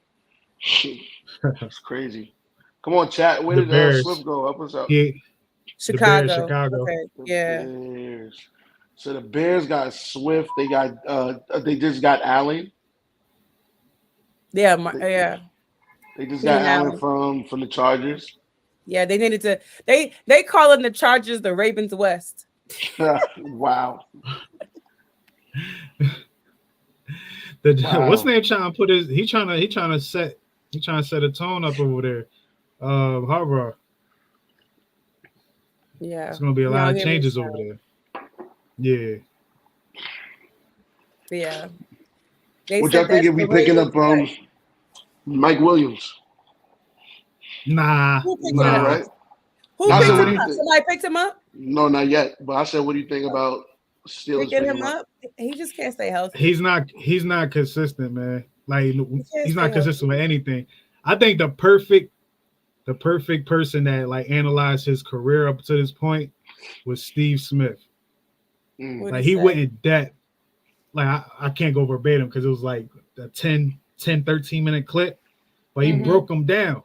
That's crazy. Come on, chat. Where The did Bears. Swift go? Up us up. Chicago. Chicago. Okay. The Yeah. Bears. So the Bears got Swift. They got they just got Allen. Yeah. Yeah. They just got Keenan Allen from the Chargers. Yeah, they needed to. They calling the Chargers the Ravens West. Wow. What's name trying to put his? He trying to set a tone up over there. Harbaugh. Yeah, It's gonna be a lot of changes over there. Yeah. Yeah. What y'all think if we picking up Mike Williams? Nah. Who picked Nah, him up? right? Who picked him up? Somebody picked him up? No, not yet. But I said, what do you think about Steelers picking him up? He just can't stay healthy. He's not consistent, man. Like he's not consistent with anything. I think the perfect person that like analyzed his career up to this point was Steve Smith. Like he went in depth. Like I can't go verbatim because it was like a 10, 13 minute clip, but he broke him down.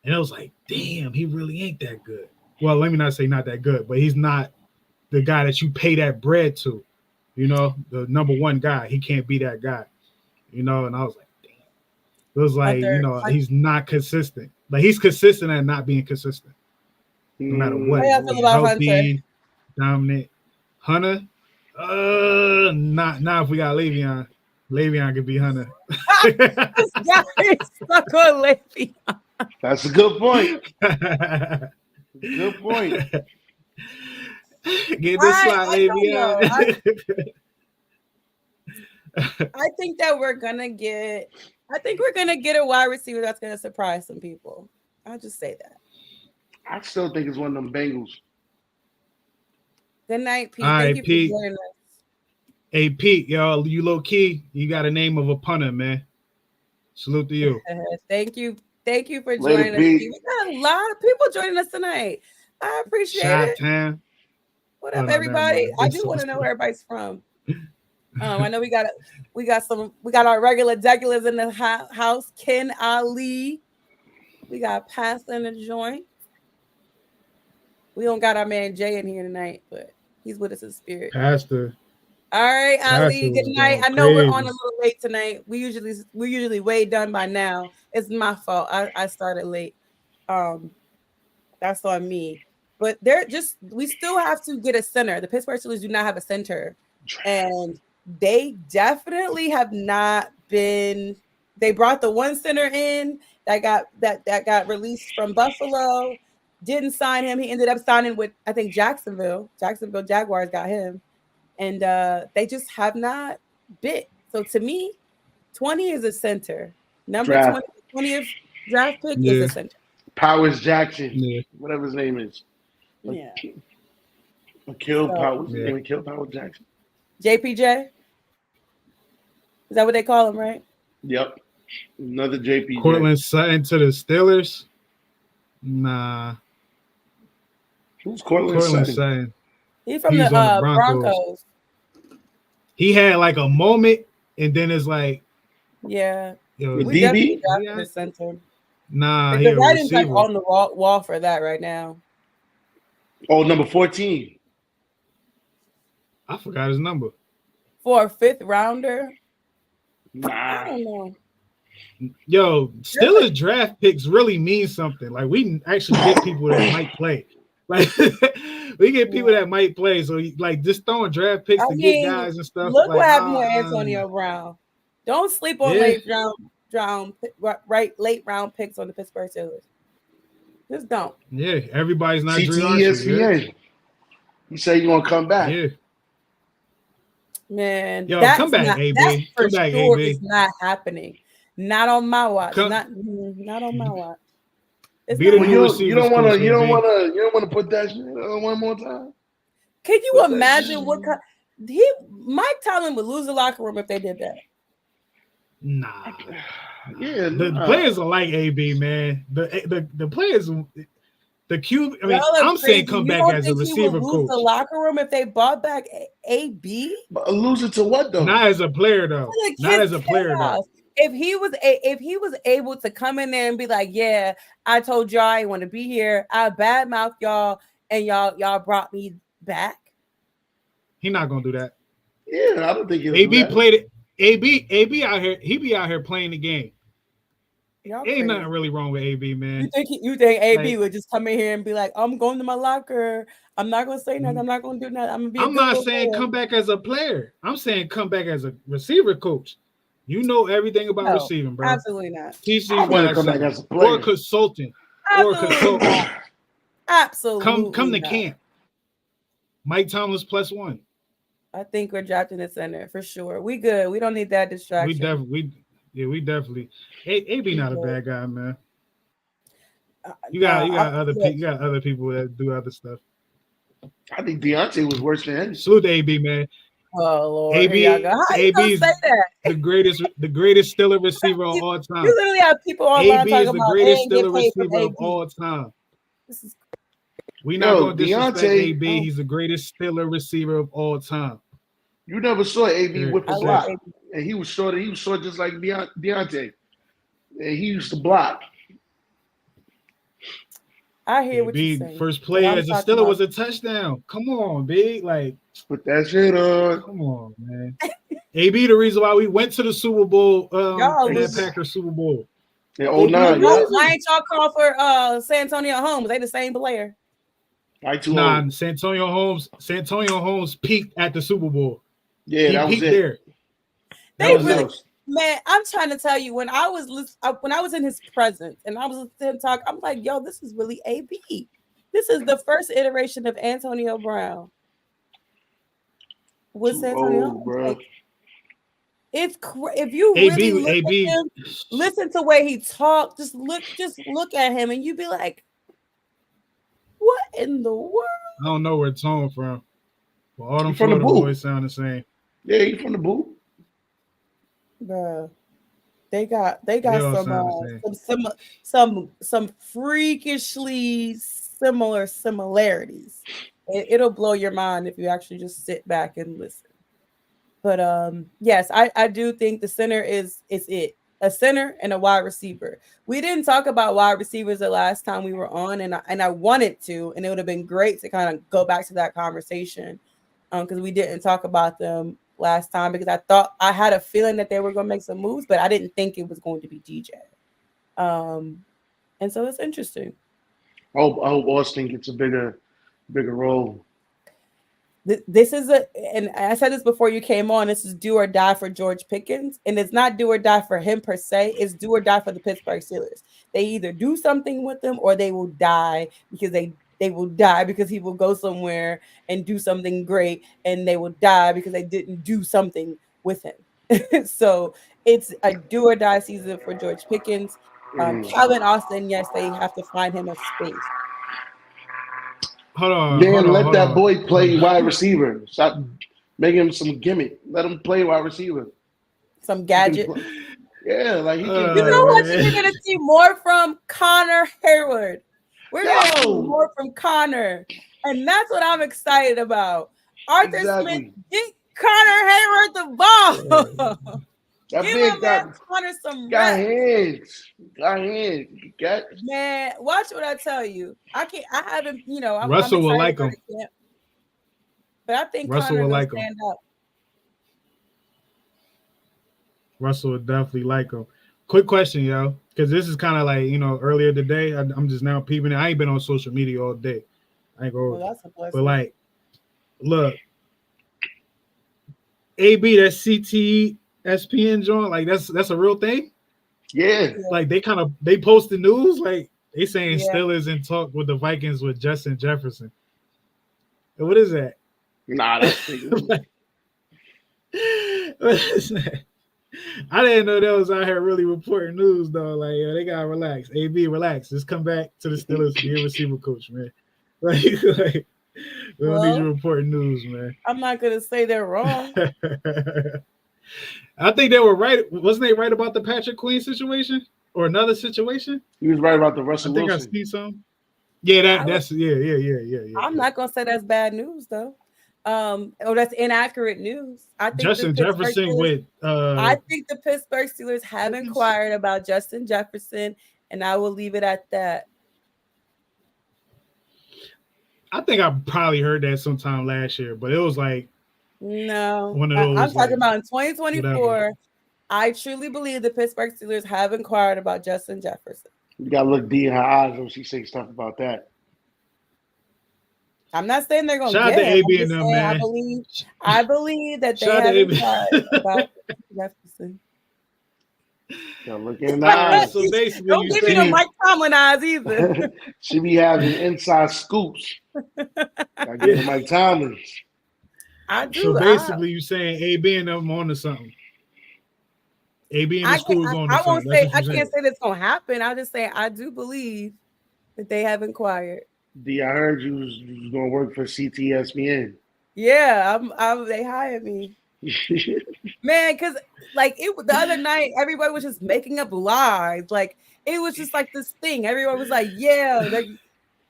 And it was like, damn, he really ain't that good. Well, let me not say not that good, but he's not the guy that you pay that bread to. You know, the number one guy. He can't be that guy. You know, and I was like, damn. It was like, he's not consistent. Like he's consistent at not being consistent. No matter what. How y'all feel about Hunter? Dominant. Hunter? Not if we got Le'Veon. Le'Veon could be Hunter. This guy is stuck on Le'Veon. That's a good point. Good point. Get this slot, Le'Veon. I think that we're gonna get a wide receiver that's gonna surprise some people. I'll just say that. I still think it's one of them Bengals. Good night, Pete. Thank you Pete. For joining us. Hey, Pete, y'all, you low key. You got a name of a punter, man. Salute to you. Thank you for joining us. We got a lot of people joining us tonight. I appreciate it. Time. What up, everybody? I do want to know where everybody's from. I know we got our regular regulars in the house. Ken Ali. We got Pastor in the joint. We don't got our man Jay in here tonight, but he's with us in spirit. Pastor. All right, Ali. Good night. I know we're on a little late tonight. We're usually way done by now. It's my fault. I started late. That's on me. But we still have to get a center. The Pittsburgh Steelers do not have a center, and they definitely have not been. They brought the one center in that got released from Buffalo. Didn't sign him. He ended up signing with, I think, Jacksonville. Jacksonville Jaguars got him. And they just have not bit. So to me, 20 is a center. Number 20th draft pick is a center. Powers Jackson, whatever his name is. Yeah. Kill Powers Jackson. JPJ? Is that what they call him, right? Yep. Another JPJ. Cortland Sutton to the Steelers? Nah. Who's Cortland Sutton? He's from the Broncos. He had like a moment, and then it's like, yeah. Yo, we definitely drafted a center. Nah, the writing's like on the wall for that right now. Oh, number 14. I forgot his number. For a 5th rounder? Nah. I don't know. Yo, Steelers draft picks really mean something. Like we actually get people that might play. Like we get people that might play. So like just throwing draft picks to get guys and stuff. Look like, what happened with Antonio Brown. Don't sleep on late round picks on the Pittsburgh Steelers. Just don't. Yeah, everybody's not ESPN. You say you want to come back? Yeah. Man, yo, come back, AB. Come back, sure AB. It's not happening. Not on my watch. Not on my watch. You don't want to put that shit on one more time. Can you imagine what kind? Mike Tomlin would lose the locker room if they did that. Nah. Yeah, The players are like AB, man. The players, the QB. I mean, I'm saying come back as a receiver coach. Lose the locker room if they brought back AB. But lose it to what though? Not as a player though. Not as a player though. If he was able to come in there and be like, yeah, I told y'all I want to be here. I badmouth y'all, and y'all brought me back. He's not gonna do that. Yeah, I don't think he'll AB played it. AB out here. He be out here playing the game. Ain't nothing really wrong with AB, man. You think AB would just come in here and be like, I'm going to my locker. I'm not gonna say nothing. I'm not gonna do nothing. I'm not saying come back as a player. I'm saying come back as a receiver coach. You know everything about receiving, bro. Absolutely not. Teach these guys come back as a player. or consultant. Absolutely. Come to camp. Mike Tomlin's +1. I think we're drafting the center for sure. We good. We don't need that distraction. We definitely. AB not a bad guy, man. You got other people that do other stuff. I think Deontay was worse than him. Salute to AB, man. Oh Lord, AB is the greatest Steeler receiver of all time. You literally have people online AB talking is the about greatest Steeler receiver of all time. We're not going to disrespect AB. He's the greatest Steeler receiver of all time. You never saw AB whip a block, and he was short. He was short just like Deontay. And he used to block. I hear what you're saying. First play as a Steeler was a touchdown. Come on, B. Like, put that shit on. Come on, man. AB the reason why we went to the Super Bowl, that Packers Super Bowl. Yeah, 09. Why ain't y'all call for Santonio Holmes? They the same player. Nah, Santonio Holmes peaked at the Super Bowl. Yeah, that was it. There. Man, I'm trying to tell you, when I was in his presence and I was listening to him talk, I'm like, yo, this is really AB. This is the first iteration of Antonio Brown. With Antonio, bro. It's if you really look at him, listen to the way he talked, just look at him, and you be like, what in the world? I don't know where it's home from. But all them Florida boys sound the same. Yeah, he from the boot. Bruh. They got some freakishly similar similarities. It'll blow your mind if you actually just sit back and listen. But yes, I do think the center is it. A center and a wide receiver. We didn't talk about wide receivers the last time we were on, and I wanted to, and it would have been great to kind of go back to that conversation because we didn't talk about them last time because I had a feeling that they were going to make some moves, but I didn't think it was going to be DJ. And so it's interesting. I hope Austin gets a bigger role. This is and I said this before you came on, this is do or die for George Pickens, and it's not do or die for him per se, it's do or die for the Pittsburgh Steelers. They either do something with him or they will die because they will die because he will go somewhere and do something great, and they will die because they didn't do something with him. So it's a do or die season for George Pickens. Calvin Austin, yes, they have to find him a space. Hold on. Let that boy play wide receiver. Stop making him some gimmick. Let him play wide receiver. Some gadget. Yeah, like he can. You know what? You're gonna see more from Connor Hayward. We're gonna see more from Connor, and that's what I'm excited about. Arthur Smith, get Connor Hayward the ball. That big got hands. Man, watch what I tell you. I haven't, Russell will like him. But I think Russell will like him. Stand up. Russell would definitely like him. Quick question, yo, because this is kind of like, earlier today, I'm just now peeping it. I ain't been on social media all day. I ain't go. Well, that's a blessing. But like, look, AB, that CTE SPN joint, like that's a real thing. Yeah, like they post the news, like they saying Steelers in talk with the Vikings with Justin Jefferson. What is that? Nah, that's what is that? I didn't know that was out here really reporting news though. Like, they gotta relax. AB, relax. Just come back to the Steelers, be a receiver coach, man. Like We don't need Well, you reporting news, man. I'm not gonna say they're wrong. I think they were right. Wasn't they right about the Patrick Queen situation or another situation? He was right about the I Russell think I Wilson. seen some. Yeah, that's yeah. I'm not gonna say that's bad news though. Or that's inaccurate news. I think Justin Jefferson with I think the Pittsburgh Steelers have Pickens? inquired about Justin Jefferson, and I will leave it at that. I think I probably heard that sometime last year, but it was like No, one of I'm those. talking Like, about in 2024. whatever. I truly believe the Pittsburgh Steelers have inquired about Justin Jefferson. You gotta look D in her eyes when she says stuff about that. I'm not saying they're gonna Shout out get to him. AB I'm and just them, saying man. I believe that they Shout out to have AB. inquired about Jefferson. Gotta look in the eyes. So basically, Don't you give me no saying Mike Tomlin eyes either. She be having inside scoops. I get Mike Tomlin. I do. so basically you saying AB and them on to something. AB and the school's on to I won't something. say. That's what I you're can't saying. say that's gonna happen. I just say I do believe that they have inquired. D, I heard you was gonna work for CTSPN. Yeah, they hired me, man. Because like the other night, everybody was just making up lies. Like it was just like this thing. Everyone was like, "Yeah,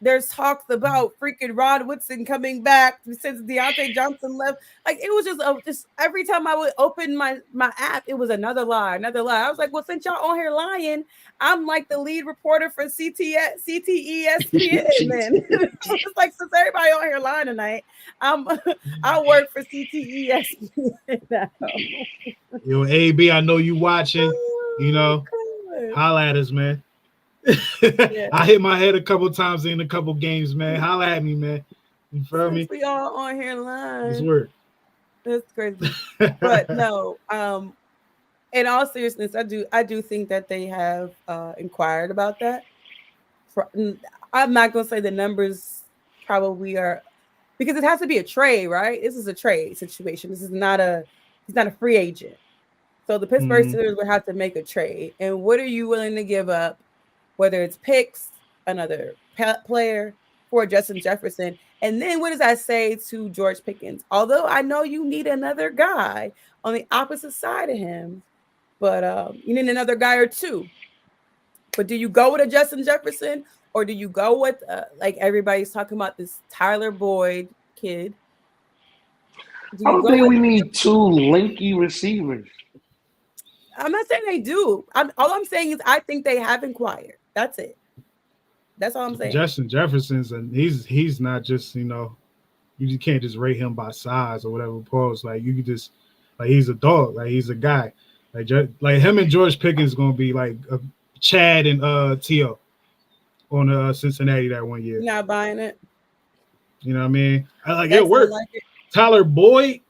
there's talks about freaking Rod Woodson coming back since Deontay Johnson left." Like it was just every time I would open my app, it was another lie. I was like, well, since y'all on here lying, I'm like the lead reporter for CTESPN. Then it's like since everybody on here lying tonight, I work for CTESPN now. Yo, AB, I know you watching. You know, holla at us, man. Yeah. I hit my head a couple times in a couple games, man. Holla at me, man. You feel me? We all on here lying. It's work. That's crazy. But no, in all seriousness, I do think that they have inquired about that. I'm not gonna say the numbers probably are, because it has to be a trade, right? This is a trade situation. He's not a free agent. So the Pittsburgh Steelers would have to make a trade. And what are you willing to give up? Whether it's picks, another player for Justin Jefferson. And then what does that say to George Pickens? Although I know you need another guy on the opposite side of him, but you need another guy or two. But do you go with a Justin Jefferson, or do you go with, like everybody's talking about, this Tyler Boyd kid? I don't think we need two lanky receivers. I'm not saying they do. All I'm saying is I think they have inquired. That's it. That's all I'm saying. Justin Jefferson's, and he's not just, you can't just rate him by size or whatever. Pause. Like you could just, like, he's a dog. Like he's a guy. Like him and George Pickens is gonna be like Chad and T.O. on Cincinnati that one year. Not buying it. You know what I mean? It worked. Like it. Tyler Boyd,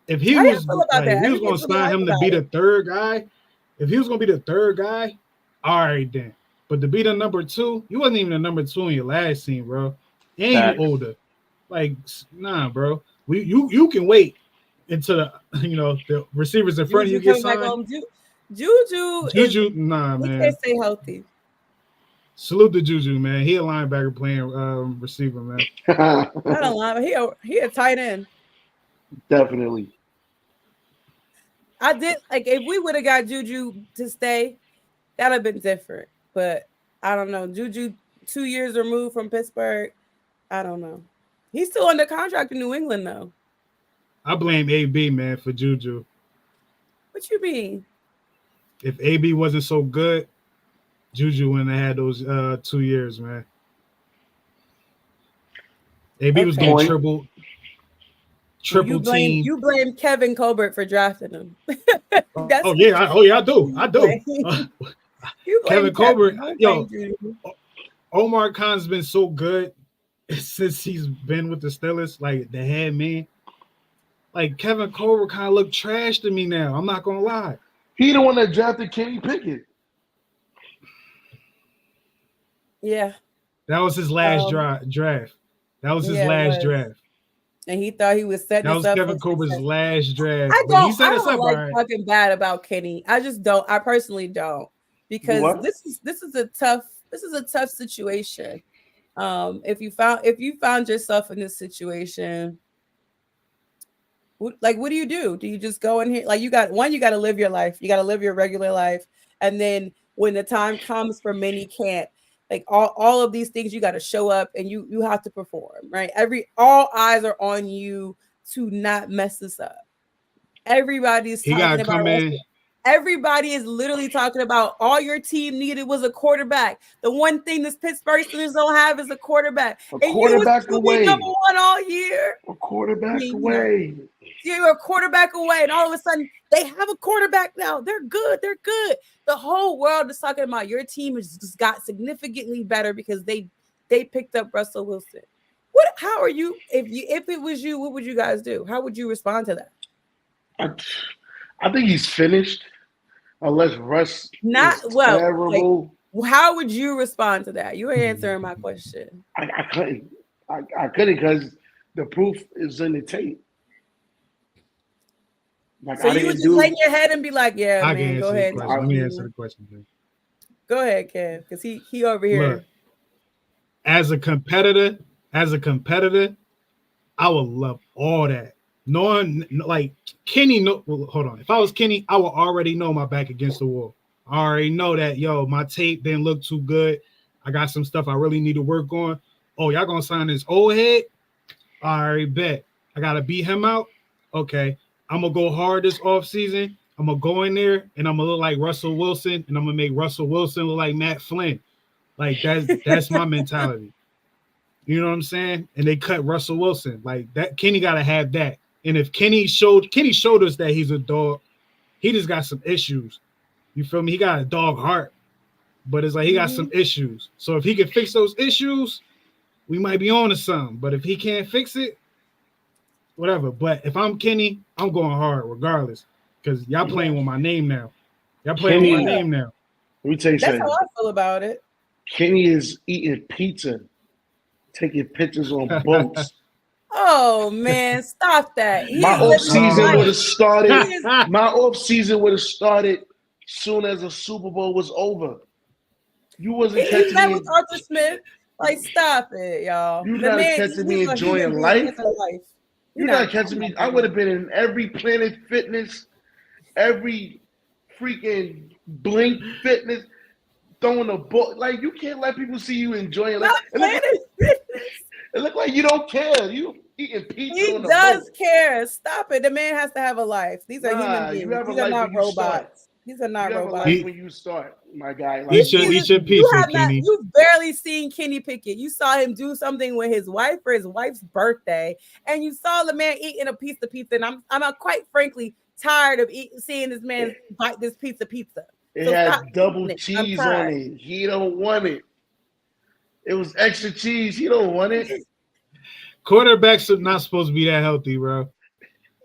if he was going to sign him to be the third guy, all right then. But to be the number two, you wasn't even the number two in your last team, bro. And you older. Like, nah, bro. You can wait until the receivers in front of you get signed. Juju, nah, man. He can't stay healthy. Salute to Juju, man. He a linebacker playing receiver, man. Not a linebacker. He a tight end. Definitely. I did, like, if we would have got Juju to stay, that'd have been different. But I don't know. Juju, 2 years removed from Pittsburgh. I don't know. He's still under contract in New England, though. I blame AB, man, for Juju. What you mean? If AB wasn't so good, Juju wouldn't have had those 2 years, man. AB was getting triple team. You blame Kevin Colbert for drafting him. I do. Kevin Colbert, Omar Khan's been so good since he's been with the Steelers, like the head man. Like Kevin Colbert kind of look trash to me now. I'm not gonna lie. He the one that drafted Kenny Pickett. Yeah. That was his last draft. That was his last draft. And he thought he was setting us up. That was Kevin Colbert's last draft. I don't like talking bad about Kenny. I just don't. I personally don't, because this is a tough situation. If you found yourself in this situation, what do you do? Do you just go in here? Like, you got to live your life. You got to live your regular life. And then when the time comes for mini camp, like all of these things, you got to show up and you have to perform, right? All eyes are on you to not mess this up. Everybody's talking about it. Everybody is literally talking about all your team needed was a quarterback. The one thing this Pittsburgh Steelers don't have is a quarterback. And quarterback away. Number one all year. A quarterback away. You're a quarterback away, and all of a sudden they have a quarterback now. They're good. They're good. The whole world is talking about your team has just got significantly better because they picked up Russell Wilson. How are you? If it was you, what would you guys do? How would you respond to that? I think he's finished, unless Russ terrible. Like, how would you respond to that? You ain't answering my question. I couldn't. I couldn't because the proof is in the tape. Like, so you would just lay your head and be like, "Yeah, I man, go ahead." Let me answer the question, man. Go ahead, Kev, because he over here. Look, as a competitor, I would love all that. Knowing, like, Kenny, hold on. If I was Kenny, I would already know my back against the wall. I already know that, my tape didn't look too good. I got some stuff I really need to work on. Oh, y'all gonna sign this old head? I already bet. I gotta beat him out. Okay. I'm gonna go hard this offseason. I'm gonna go in there and I'm gonna look like Russell Wilson, and I'm gonna make Russell Wilson look like Matt Flynn. Like, that's my mentality. You know what I'm saying? And they cut Russell Wilson. Like, that Kenny gotta have that. And if Kenny showed us that he's a dog, he just got some issues. You feel me? He got a dog heart, but it's like he got some issues. So if he can fix those issues, we might be on to something. But if he can't fix it, whatever. But if I'm Kenny, I'm going hard regardless, because y'all playing with my name now. Let me tell you something. That's how I feel about it. Kenny is eating pizza, taking pictures on boats. Oh man, stop that! My off season would have started. My off season would have started soon as the Super Bowl was over. You wasn't catching me with Arthur Smith. Like, stop it, y'all. You're not catching me enjoying life. You're not catching me. I would have been in every Planet Fitness, every freaking Blink Fitness, throwing a ball. Like, you can't let people see you enjoying life. It look like you don't care. You eating pizza. He does care. Stop it. The man has to have a life. These are human beings. These are not robots. These are not robots. When you start, my guy. Like, eat your pizza, Kenny. You've barely seen Kenny Pickett. You saw him do something with his wife for his wife's birthday, and you saw the man eating a piece of pizza. And I'm quite frankly tired of seeing this man bite this piece of pizza. It had double cheese on it. He don't want it. It was extra cheese. He don't want it. Quarterbacks are not supposed to be that healthy, bro.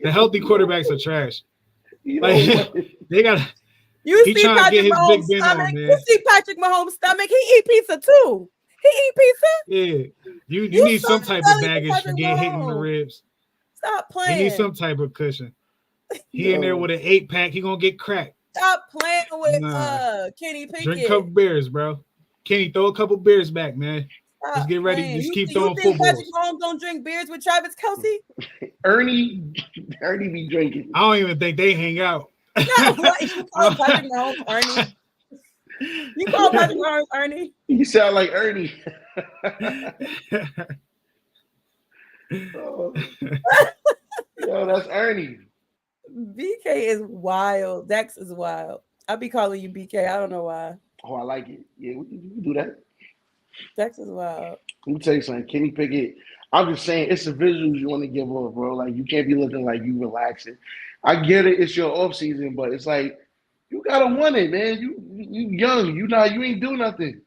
The healthy quarterbacks are trash. Like, they got. You see Patrick Mahomes' stomach. You see Patrick Mahomes' stomach. He eat pizza too. He eat pizza. Yeah, you need some type of baggage to get hit in the ribs. Stop playing. You need some type of cushion. He in there with an 8-pack. He gonna get cracked. Stop playing with Kenny Pickett. Drink a couple beers, bro. Kenny, throw a couple beers back, man. Let's get ready. Just keep throwing footballs. You think Patrick Mahomes don't drink beers with Travis Kelce? Ernie be drinking. I don't even think they hang out. No, what? You call Patrick Mahomes Ernie? You call Patrick Mahomes Ernie? You sound like Ernie. Yo, that's Ernie. BK is wild. Dex is wild. I'll be calling you BK. I don't know why. Oh, I like it. Yeah, we can do that. Dex is wild. Let me tell you something. Kenny Pickett, I'm just saying, it's the visuals you want to give off, bro. Like, you can't be looking like you relaxing. I get it. It's your off season, but it's like, you got to want it, man. You young. You ain't do nothing.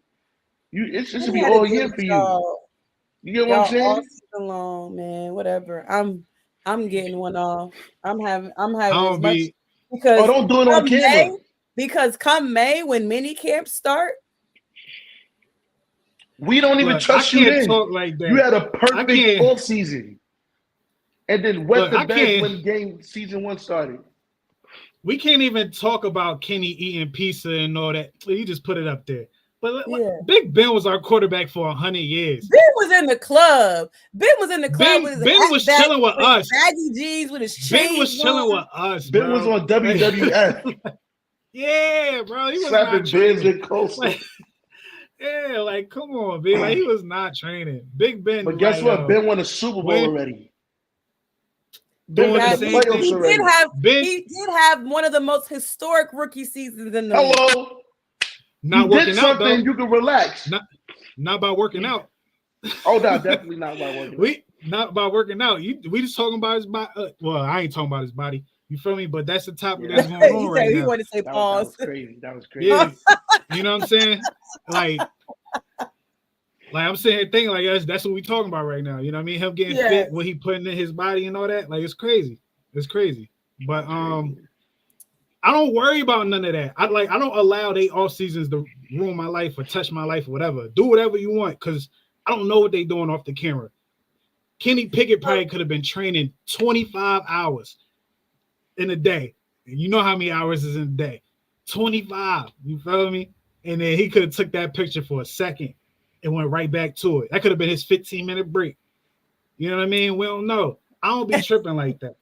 It's just to be all year for you. You get what I'm saying? All season long, man. Whatever. I'm getting one off. I'm having because don't do it on camera. Because come May, when mini camps start, we don't even trust you then. Talk like that. You had a perfect off season, and then wet the bed when season 1 started. We can't even talk about Kenny eating pizza and all that. You just put it up there. But Yeah. Big Ben was our quarterback for 100 years. Ben was in the club. Ben was in the club with his Ben was hat chilling with us. baggy jeans with his chains. Ben was chilling with us. Ben bro. was on WWF. Yeah, bro. He was 7 not bins training. and coastal. Like, yeah, like come on, Ben. Like he was not training. Big Ben. But guess like, what? Ben won a Super Bowl when- already. Ben Doing won the the same playoffs thing. already. He did have one of the most historic rookie seasons in the league. Hello. Not You working did out though. something, you can relax. Not by working out. Oh, no, definitely not by working. We not by working out. We just talking about his body. Well, I ain't talking about his body. You feel me? But that's the topic Yeah. that's going on He right said he now. wanted to say That pause. was crazy. That was crazy. Yeah, you know what I'm saying? Like I'm sitting here thinking like that's what we talking about right now. You know what I mean? Him getting Yes. fit, what he putting in his body and all that. Like it's crazy. It's crazy. But I don't worry about none of that. I don't allow they off seasons to ruin my life or touch my life or whatever. Do whatever you want because I don't know what they doing off the camera. Kenny Pickett probably could have been training 25 hours in a day. And you know how many hours is in a day? 25. You feel me? And then he could have took that picture for a second and went right back to it. That could have been his 15-minute break. You know what I mean? We don't know. I don't be tripping like that.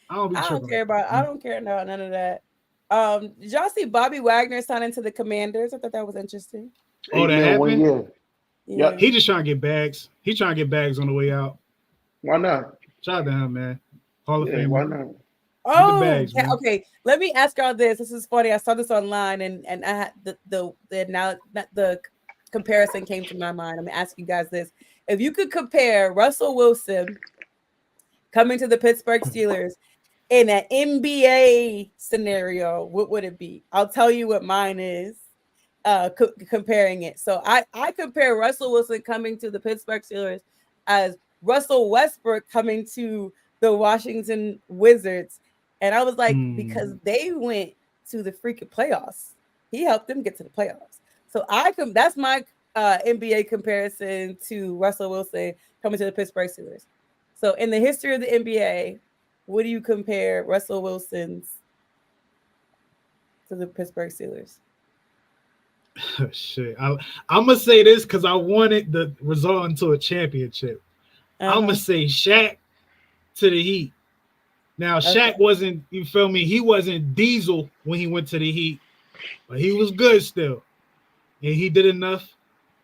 I don't care about none of that. Did y'all see Bobby Wagner signing to the Commanders? I thought that was interesting. Oh, that happened? 1 year. Yeah. Yep. He just trying to get bags. He trying to get bags on the way out. Why not? Shout out to him, man. Hall of Yeah, Fame. why not? Oh, bags, man. okay. Let me ask y'all this. This is funny. I saw this online, and I had the comparison came to my mind. I'm gonna ask you guys this: if you could compare Russell Wilson coming to the Pittsburgh Steelers in an NBA scenario, what would it be? I'll tell you what mine is. Comparing it, so I compare Russell Wilson coming to the Pittsburgh Steelers as Russell Westbrook coming to the Washington Wizards. And I was like, because they went to the freaking playoffs. He helped them get to the playoffs. So that's my NBA comparison to Russell Wilson coming to the Pittsburgh Steelers. So in the history of the NBA, what do you compare Russell Wilson's to the Pittsburgh Steelers? Shit. I'm gonna say this because I wanted the result into a championship. I'm gonna say Shaq to the Heat. Now, Shaq wasn't, you feel me? He wasn't Diesel when he went to the Heat, but he was good still. And he did enough,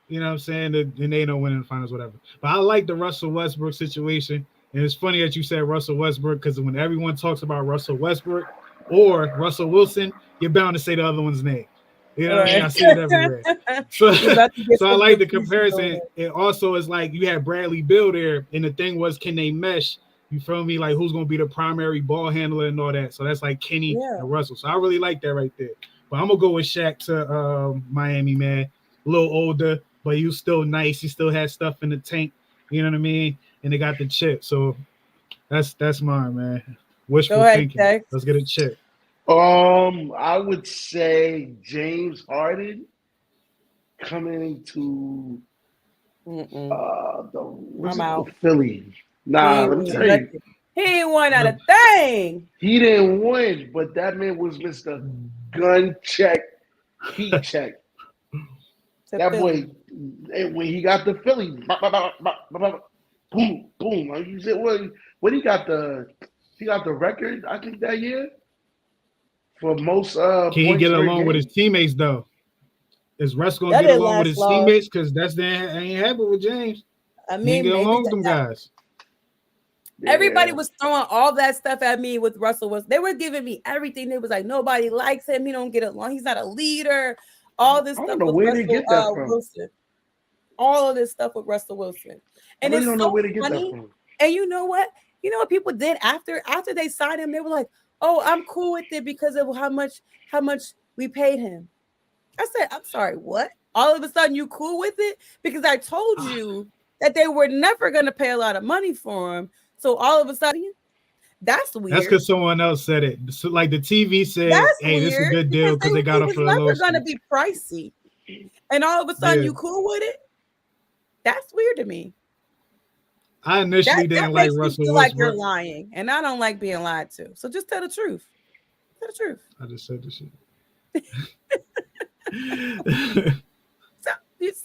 you know what I'm saying? And they don't win in the finals, whatever. But I like the Russell Westbrook situation. And it's funny that you said Russell Westbrook because when everyone talks about Russell Westbrook or Russell Wilson, you're bound to say the other one's name. You know what I mean? I see it everywhere. So I like the comparison. It also is like you had Bradley Beal there, and the thing was, can they mesh? You feel me? Like who's gonna be the primary ball handler and all that. So that's like Kenny and Russell. So I really like that right there. But I'm gonna go with Shaq to Miami, man. A little older, but he was still nice. He still had stuff in the tank. You know what I mean? And they got the chip. So that's mine, man. Wishful thinking. Jack. Let's get a chip. I would say James Harden coming to the Philly. Nah, let me tell you. He ain't won out a thing. He didn't win, but that man was Mr. Gun Check, Heat Check. That boy, when he got the Philly, boom, boom. You said what he got the record, I think, that year for most. Can he get along with his teammates though? Is Russ gonna get along with his teammates? Because that ain't happened with James. I mean, get along with them guys. Everybody was throwing all that stuff at me with Russell Wilson. They were giving me everything. They was like, nobody likes him. He don't get along. He's not a leader. All this stuff with Russell Wilson. All of this stuff with Russell Wilson. And it's so funny. And you know what? You know what people did after they signed him? They were like, "Oh, I'm cool with it because of how much we paid him." I said, "I'm sorry, what? All of a sudden you cool with it? Because I told you that they were never going to pay a lot of money for him. So all of a sudden, that's weird." That's because someone else said it. So like the TV said, "Hey, this is a good deal because they got him for the lowest." It's never going to be pricey, and all of a sudden you cool with it. That's weird to me. I initially didn't like Russell Westbrook. Like you're lying, and I don't like being lied to. So just tell the truth. Tell the truth. I just said the shit.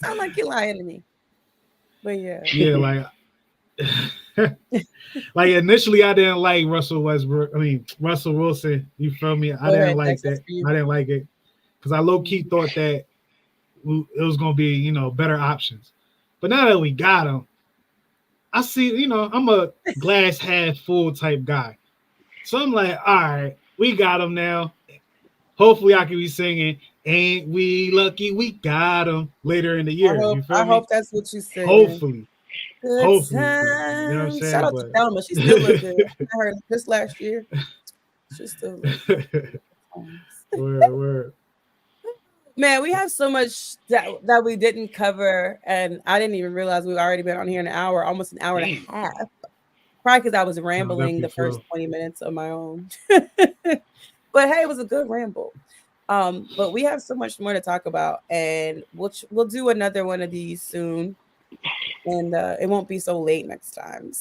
sound like you're lying to me. But yeah. Yeah, like like initially I didn't like Russell Wilson. You feel me? I Go didn't ahead, like Dex, that's that. for you. I didn't like it because I low key thought that it was gonna be, you know, better options. But now that we got him, I see, you know, I'm a glass half full type guy. So I'm like, all right, we got him now. Hopefully I can be singing "Ain't We Lucky We Got Him" later in the year. You I feel me? hope that's what you said. Hopefully. Good Hopefully. You know what I'm time. saying? Shout out to Thelma. She still look good. I heard just last year. She still look good. Word. Man, we have so much that we didn't cover, and I didn't even realize we've already been on here an hour, almost an hour and a half. Probably because I was rambling the first 20 minutes of my own. But hey, it was a good ramble. But we have so much more to talk about, and we'll do another one of these soon. And it won't be so late next time.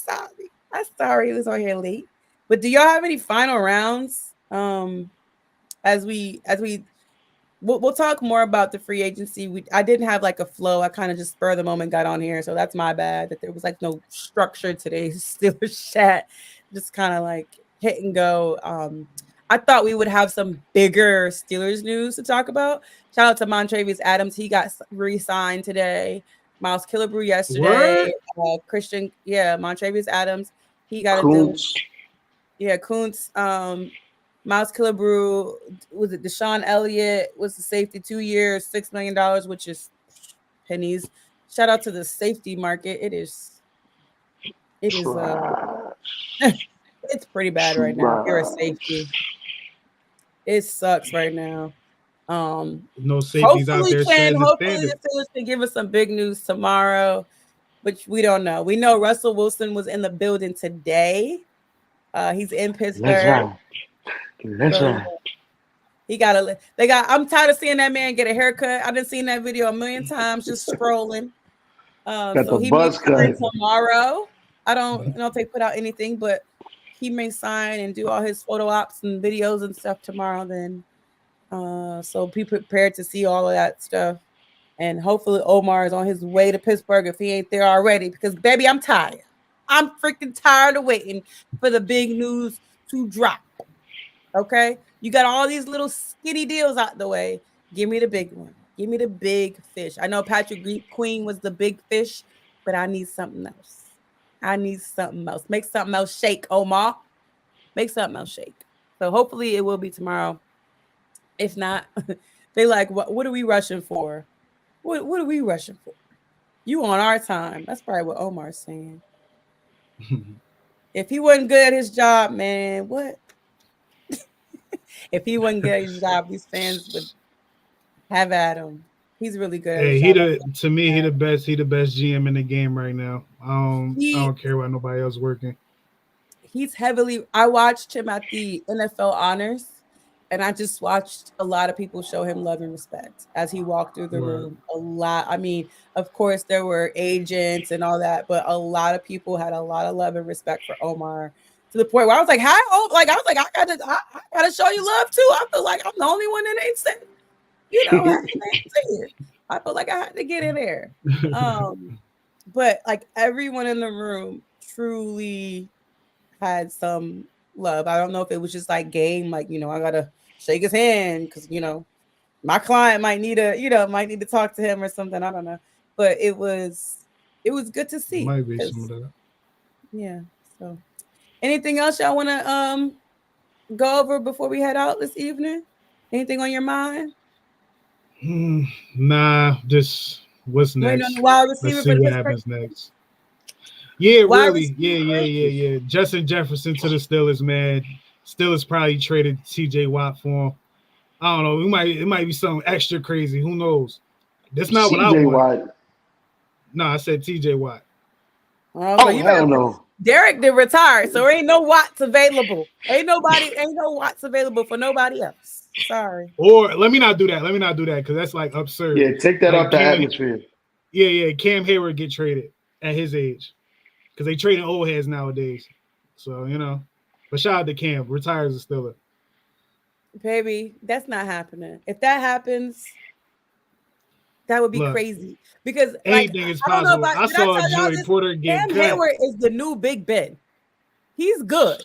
I'm sorry it was on here late. But do y'all have any final rounds? As we'll talk more about the free agency. I didn't have like a flow. I kind of just spur of the moment got on here, so that's my bad. That there was like no structure today. Steelers chat, just kind of like hit and go. I thought we would have some bigger Steelers news to talk about. Shout out to Montravius Adams. He got re-signed today. Miles Killebrew yesterday. Christian, Montravius Adams. He got a deal. Yeah, Kuntz. Miles Killebrew, was it Deshaun Elliott was the safety, 2 years, $6 million, which is pennies. Shout out to the safety market. It is it's pretty bad right now. If you're a safety. It sucks right now. No safeties out there. Hopefully the Steelers can give us some big news tomorrow, which we don't know. We know Russell Wilson was in the building today. He's in Pittsburgh. That's right. I'm tired of seeing that man get a haircut. I've been seeing that video a million times, just scrolling. So he may sign tomorrow. I don't know if they put out anything, but he may sign and do all his photo ops and videos and stuff tomorrow. Then, so be prepared to see all of that stuff. And hopefully Omar is on his way to Pittsburgh if he ain't there already. Because baby, I'm tired. I'm freaking tired of waiting for the big news to drop. Okay, you got all these little skinny deals out the way. Give me the big one. Give me the big fish. I know Patrick Queen was the big fish, but I need something else. Make something else shake, Omar. Make something else shake. So hopefully it will be tomorrow. If not, they like, what are we rushing for? What are we rushing for? You on our time. That's probably what Omar's saying. If he wasn't good at his job, man, what? If he wasn't good at his job, these fans would have at him. He's really good. Hey, he the best. He the best GM in the game right now. I don't care about nobody else working. He's heavily. I watched him at the NFL honors, and I just watched a lot of people show him love and respect as he walked through the room. A lot. I mean, of course, there were agents and all that, but a lot of people had a lot of love and respect for Omar. To the point where I was like, I gotta show you love too. I feel like I'm the only one that ain't said, I feel like I had to get in there. But like everyone in the room truly had some love. I don't know if it was just like game, like, I gotta shake his hand because my client might need to talk to him or something. I don't know. But it was good to see. Might be some of that. Yeah. So anything else y'all want to go over before we head out this evening? Anything on your mind? Nah, just what's next? Let's see what happens next. Yeah, really. Yeah. Justin Jefferson to the Steelers, man. Steelers probably traded TJ Watt for him. I don't know. It might be something extra crazy. Who knows? That's not what I want. No, I said TJ Watt. Hell no. Derek did retire, so ain't no Watts available. Ain't no Watts available for nobody else. Sorry. Or let me not do that because that's like absurd. Yeah, take that out the atmosphere. Yeah. Cam Hayward get traded at his age because they trading old heads nowadays. So but shout out to Cam, retires a Steeler. Baby, that's not happening. If that happens, That would be Look, crazy because anything is I don't know possible. about. I Did I saw tell y'all Joey this? Porter get Cam cut. Hayward is the new Big Ben. He's good.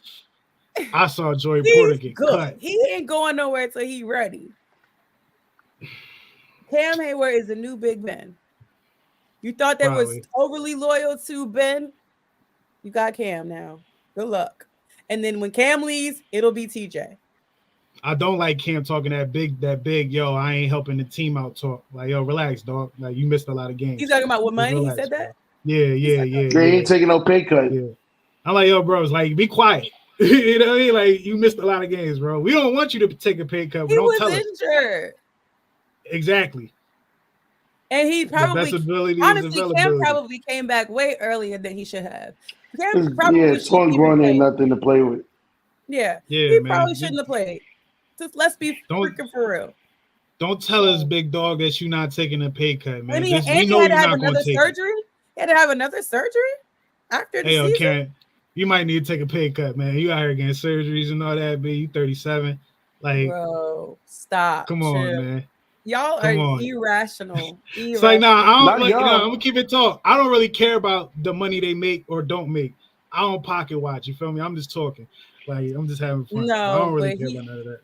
I saw Joey Porter He's get good. cut. He ain't going nowhere till he ready. Cam Hayward is the new Big Ben. You thought they was overly loyal to Ben? You got Cam now. Good luck. And then when Cam leaves, it'll be TJ. I don't like Cam talking that big, yo, I ain't helping the team out talk. Like, yo, relax, dog. Like, you missed a lot of games. He's talking about what money? Relax, he said that? bro. Yeah. They ain't taking no pay cut. Yeah. I'm like, yo, bro, it's like, be quiet. You know what I mean? Like, you missed a lot of games, bro. We don't want you to take a pay cut, but don't tell us. He was injured. Exactly. And he probably, honestly, Cam probably came back way earlier than he should have. Cam probably torn groin ain't nothing to play with. Yeah, he probably shouldn't have played. Just let's be freaking for real. Don't tell us, big dog, that you're not taking a pay cut, man. We know you're not going to take surgery. He had to have another surgery after the season. Karen, you might need to take a pay cut, man. You out here getting surgeries and all that, but you 37. Like, bro, stop. Come on, man. Y'all are irrational. It's like, I'm gonna keep it talk. I don't really care about the money they make or don't make. I don't pocket watch. You feel me? I'm just talking. Like, I'm just having fun. No, I don't really care about none of that.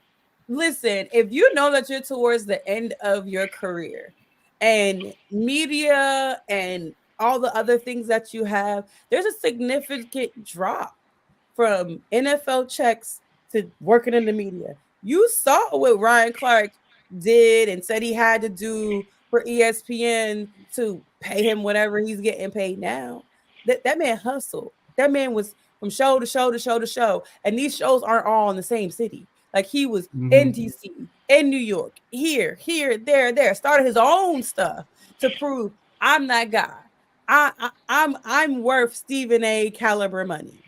Listen, if you know that you're towards the end of your career and media and all the other things that you have, there's a significant drop from NFL checks to working in the media. You saw what Ryan Clark did and said he had to do for ESPN to pay him whatever he's getting paid now. That man hustled. That man was from show to show to show to show. And these shows aren't all in the same city. Like he was in DC, in New York, here, there. Started his own stuff to prove I'm that guy. I'm worth Stephen A. caliber money.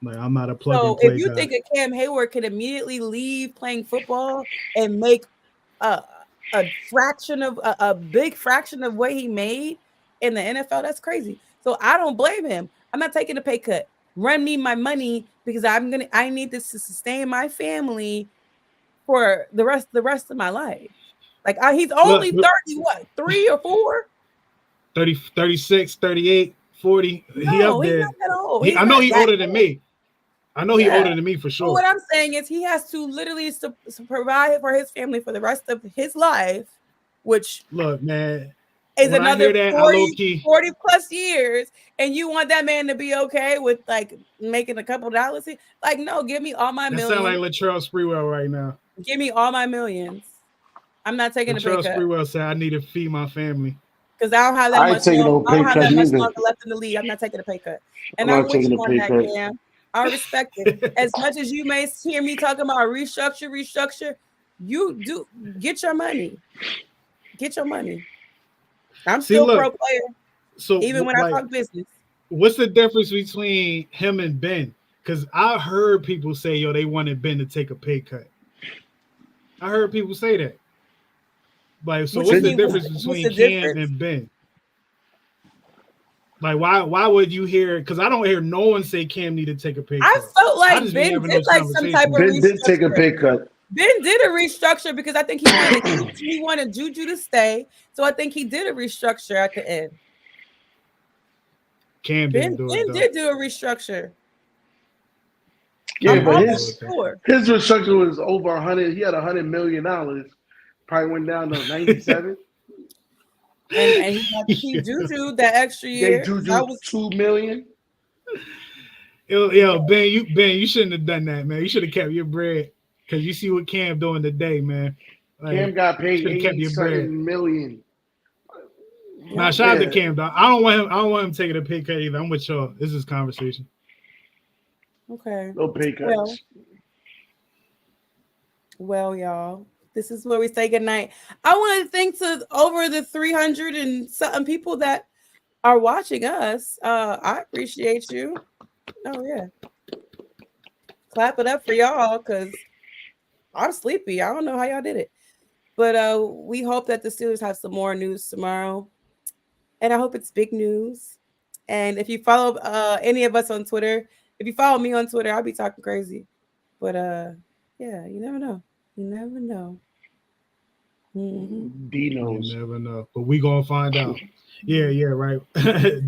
Like, I'm not a plug and play. So if you think a Cam Hayward could immediately leave playing football and make a fraction of a big fraction of what he made in the NFL, that's crazy. So I don't blame him. I'm not taking a pay cut. Run me my money because I need this to sustain my family for the rest of my life. Like he's only 3 or 4? 30, 36, 38, 40. No, he up there. He's not that old. I know he's older than me. I know he's older than me for sure. But what I'm saying is he has to literally provide for his family for the rest of his life, which look, man, is another 40 plus years, and you want that man to be okay with like making a couple dollars? Like, no, give me all my millions. That sound like Latrell Sprewell right now. Give me all my millions. I'm not taking a pay cut. Latrell Sprewell said, I need to feed my family. Because I don't have that much longer left in the league. I'm not taking a pay cut. And I'm with you on that, Cam. I respect it. As much as you may hear me talking about restructure, you do get your money. Get your money. I'm still pro player. So even when I talk business. What's the difference between him and Ben? Because I heard people say, yo, they wanted Ben to take a pay cut. I heard people say that. Like, so what's the difference between Cam and Ben? Like, why would you hear? Because I don't hear no one say Cam need to take a pay cut. I felt like Ben did like some type of Ben did take a pay cut. Ben did a restructure because I think he wanted Juju to stay. So I think he did a restructure at the end. Cam Ben did do a restructure. Yeah, but his restructure was over 100. He had $100 million. Probably went down to 97. And he got to keep Juju that extra year. Juju was $2 million. Yo, Ben, you shouldn't have done that, man. You should have kept your bread because you see what Cam doing today, man. Like, Cam got paid $87 million. Nah, shout out to Cam, dog. I don't want him taking a pay cut either. I'm with y'all. This is conversation. Okay. No pay cuts. Well, y'all, this is where we say goodnight. I want to thank to over the 300 and something people that are watching us. I appreciate you. Oh yeah. Clap it up for y'all because I'm sleepy. I don't know how y'all did it. But we hope that the Steelers have some more news tomorrow. And I hope it's big news. And if you follow any of us on Twitter, if you follow me on Twitter, I'll be talking crazy. But yeah, you never know. You never know. Mhm. D You knows. never know, but we gonna find out. Yeah, right.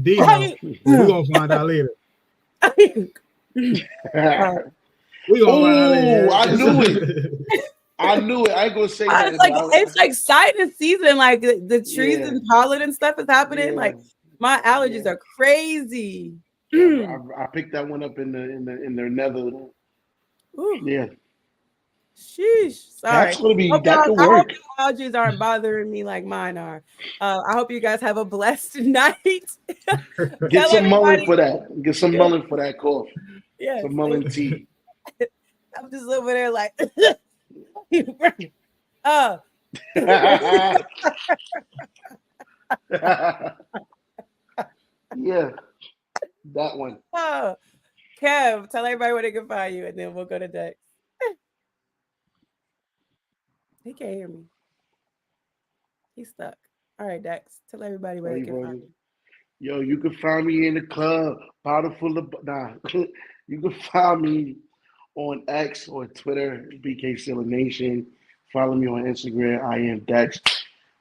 D Right. know, but we gonna find out later. We gonna find out Oh, later. I knew it. I knew it. I ain't gonna say that. It's like exciting season. Like the trees Yeah. and pollen and stuff is happening. Yeah. Like my allergies Yeah. are crazy. I picked that one up in their nether. Ooh, Yeah, sheesh. that's Sorry. gonna be Hope that y'all, could I hope work. your allergies aren't bothering me like mine are. I hope you guys have a blessed night. Get Tell some mullet everybody. for that. Get some mullet for that cough. Yes, Some mullet tea. I'm just over there like, oh, Yeah, that one. oh. Kev, tell everybody where they can find you, and then we'll go to Dex. He can't hear me. He's stuck. All right, Dex, tell everybody where Oh, they you can voted. find you. Yo, you can find me in the club, bottle full of You can find me on X or Twitter, BK Steeler Nation. Follow me on Instagram. I am Dex.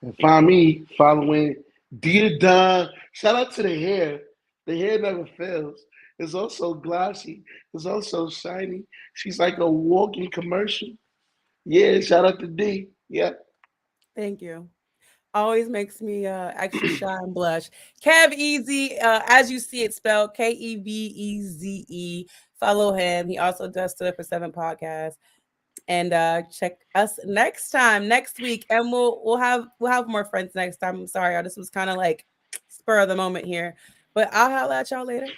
And find me following Dita Don. Shout out to the hair. The hair never fails. It's also glossy. It's also shiny. She's like a walking commercial. Yeah, shout out to D. Yeah. Thank you. Always makes me extra shy and blush. Kev Easy, as you see it spelled Keveze. Follow him. He also does Stood Up for 7 podcast. And check us next week, and we'll have more friends next time. I'm sorry, y'all. This was kind of like spur of the moment here, but I'll holler at y'all later.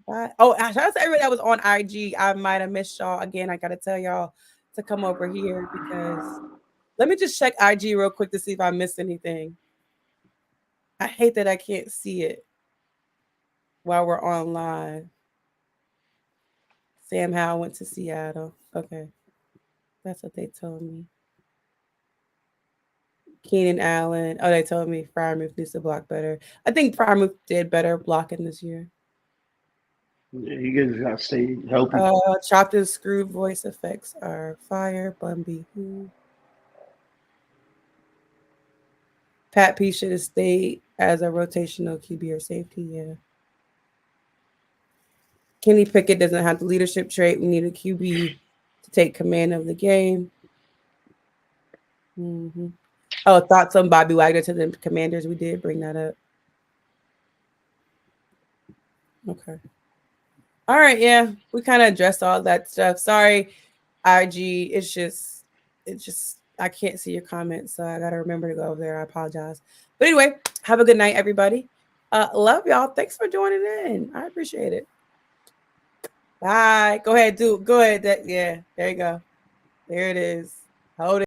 Bye. Oh, shout out to everybody that was on IG. I might have missed y'all again. I gotta tell y'all to come over here because let me just check IG real quick to see if I missed anything. I hate that I can't see it while we're on live. Sam Howell went to Seattle. Okay, that's what they told me. Keenan Allen. Oh, they told me Freiermuth needs to block better. I think Freiermuth did better blocking this year. Yeah, you guys gotta stay healthy. Chopped and screwed voice effects are fire. Bumby. Who? Pat P should have stayed as a rotational QB or safety. Yeah. Kenny Pickett doesn't have the leadership trait. We need a QB to take command of the game. Mm-hmm. Oh, thoughts on Bobby Wagner to the Commanders? We did bring that up. Okay. All right, yeah. We kind of addressed all that stuff. Sorry, IG. It's just I can't see your comments, so I gotta remember to go over there. I apologize. But anyway, have a good night, everybody. Love y'all. Thanks for joining in. I appreciate it. Bye. Go ahead, dude. Go ahead. Yeah, there you go. There it is. Hold it.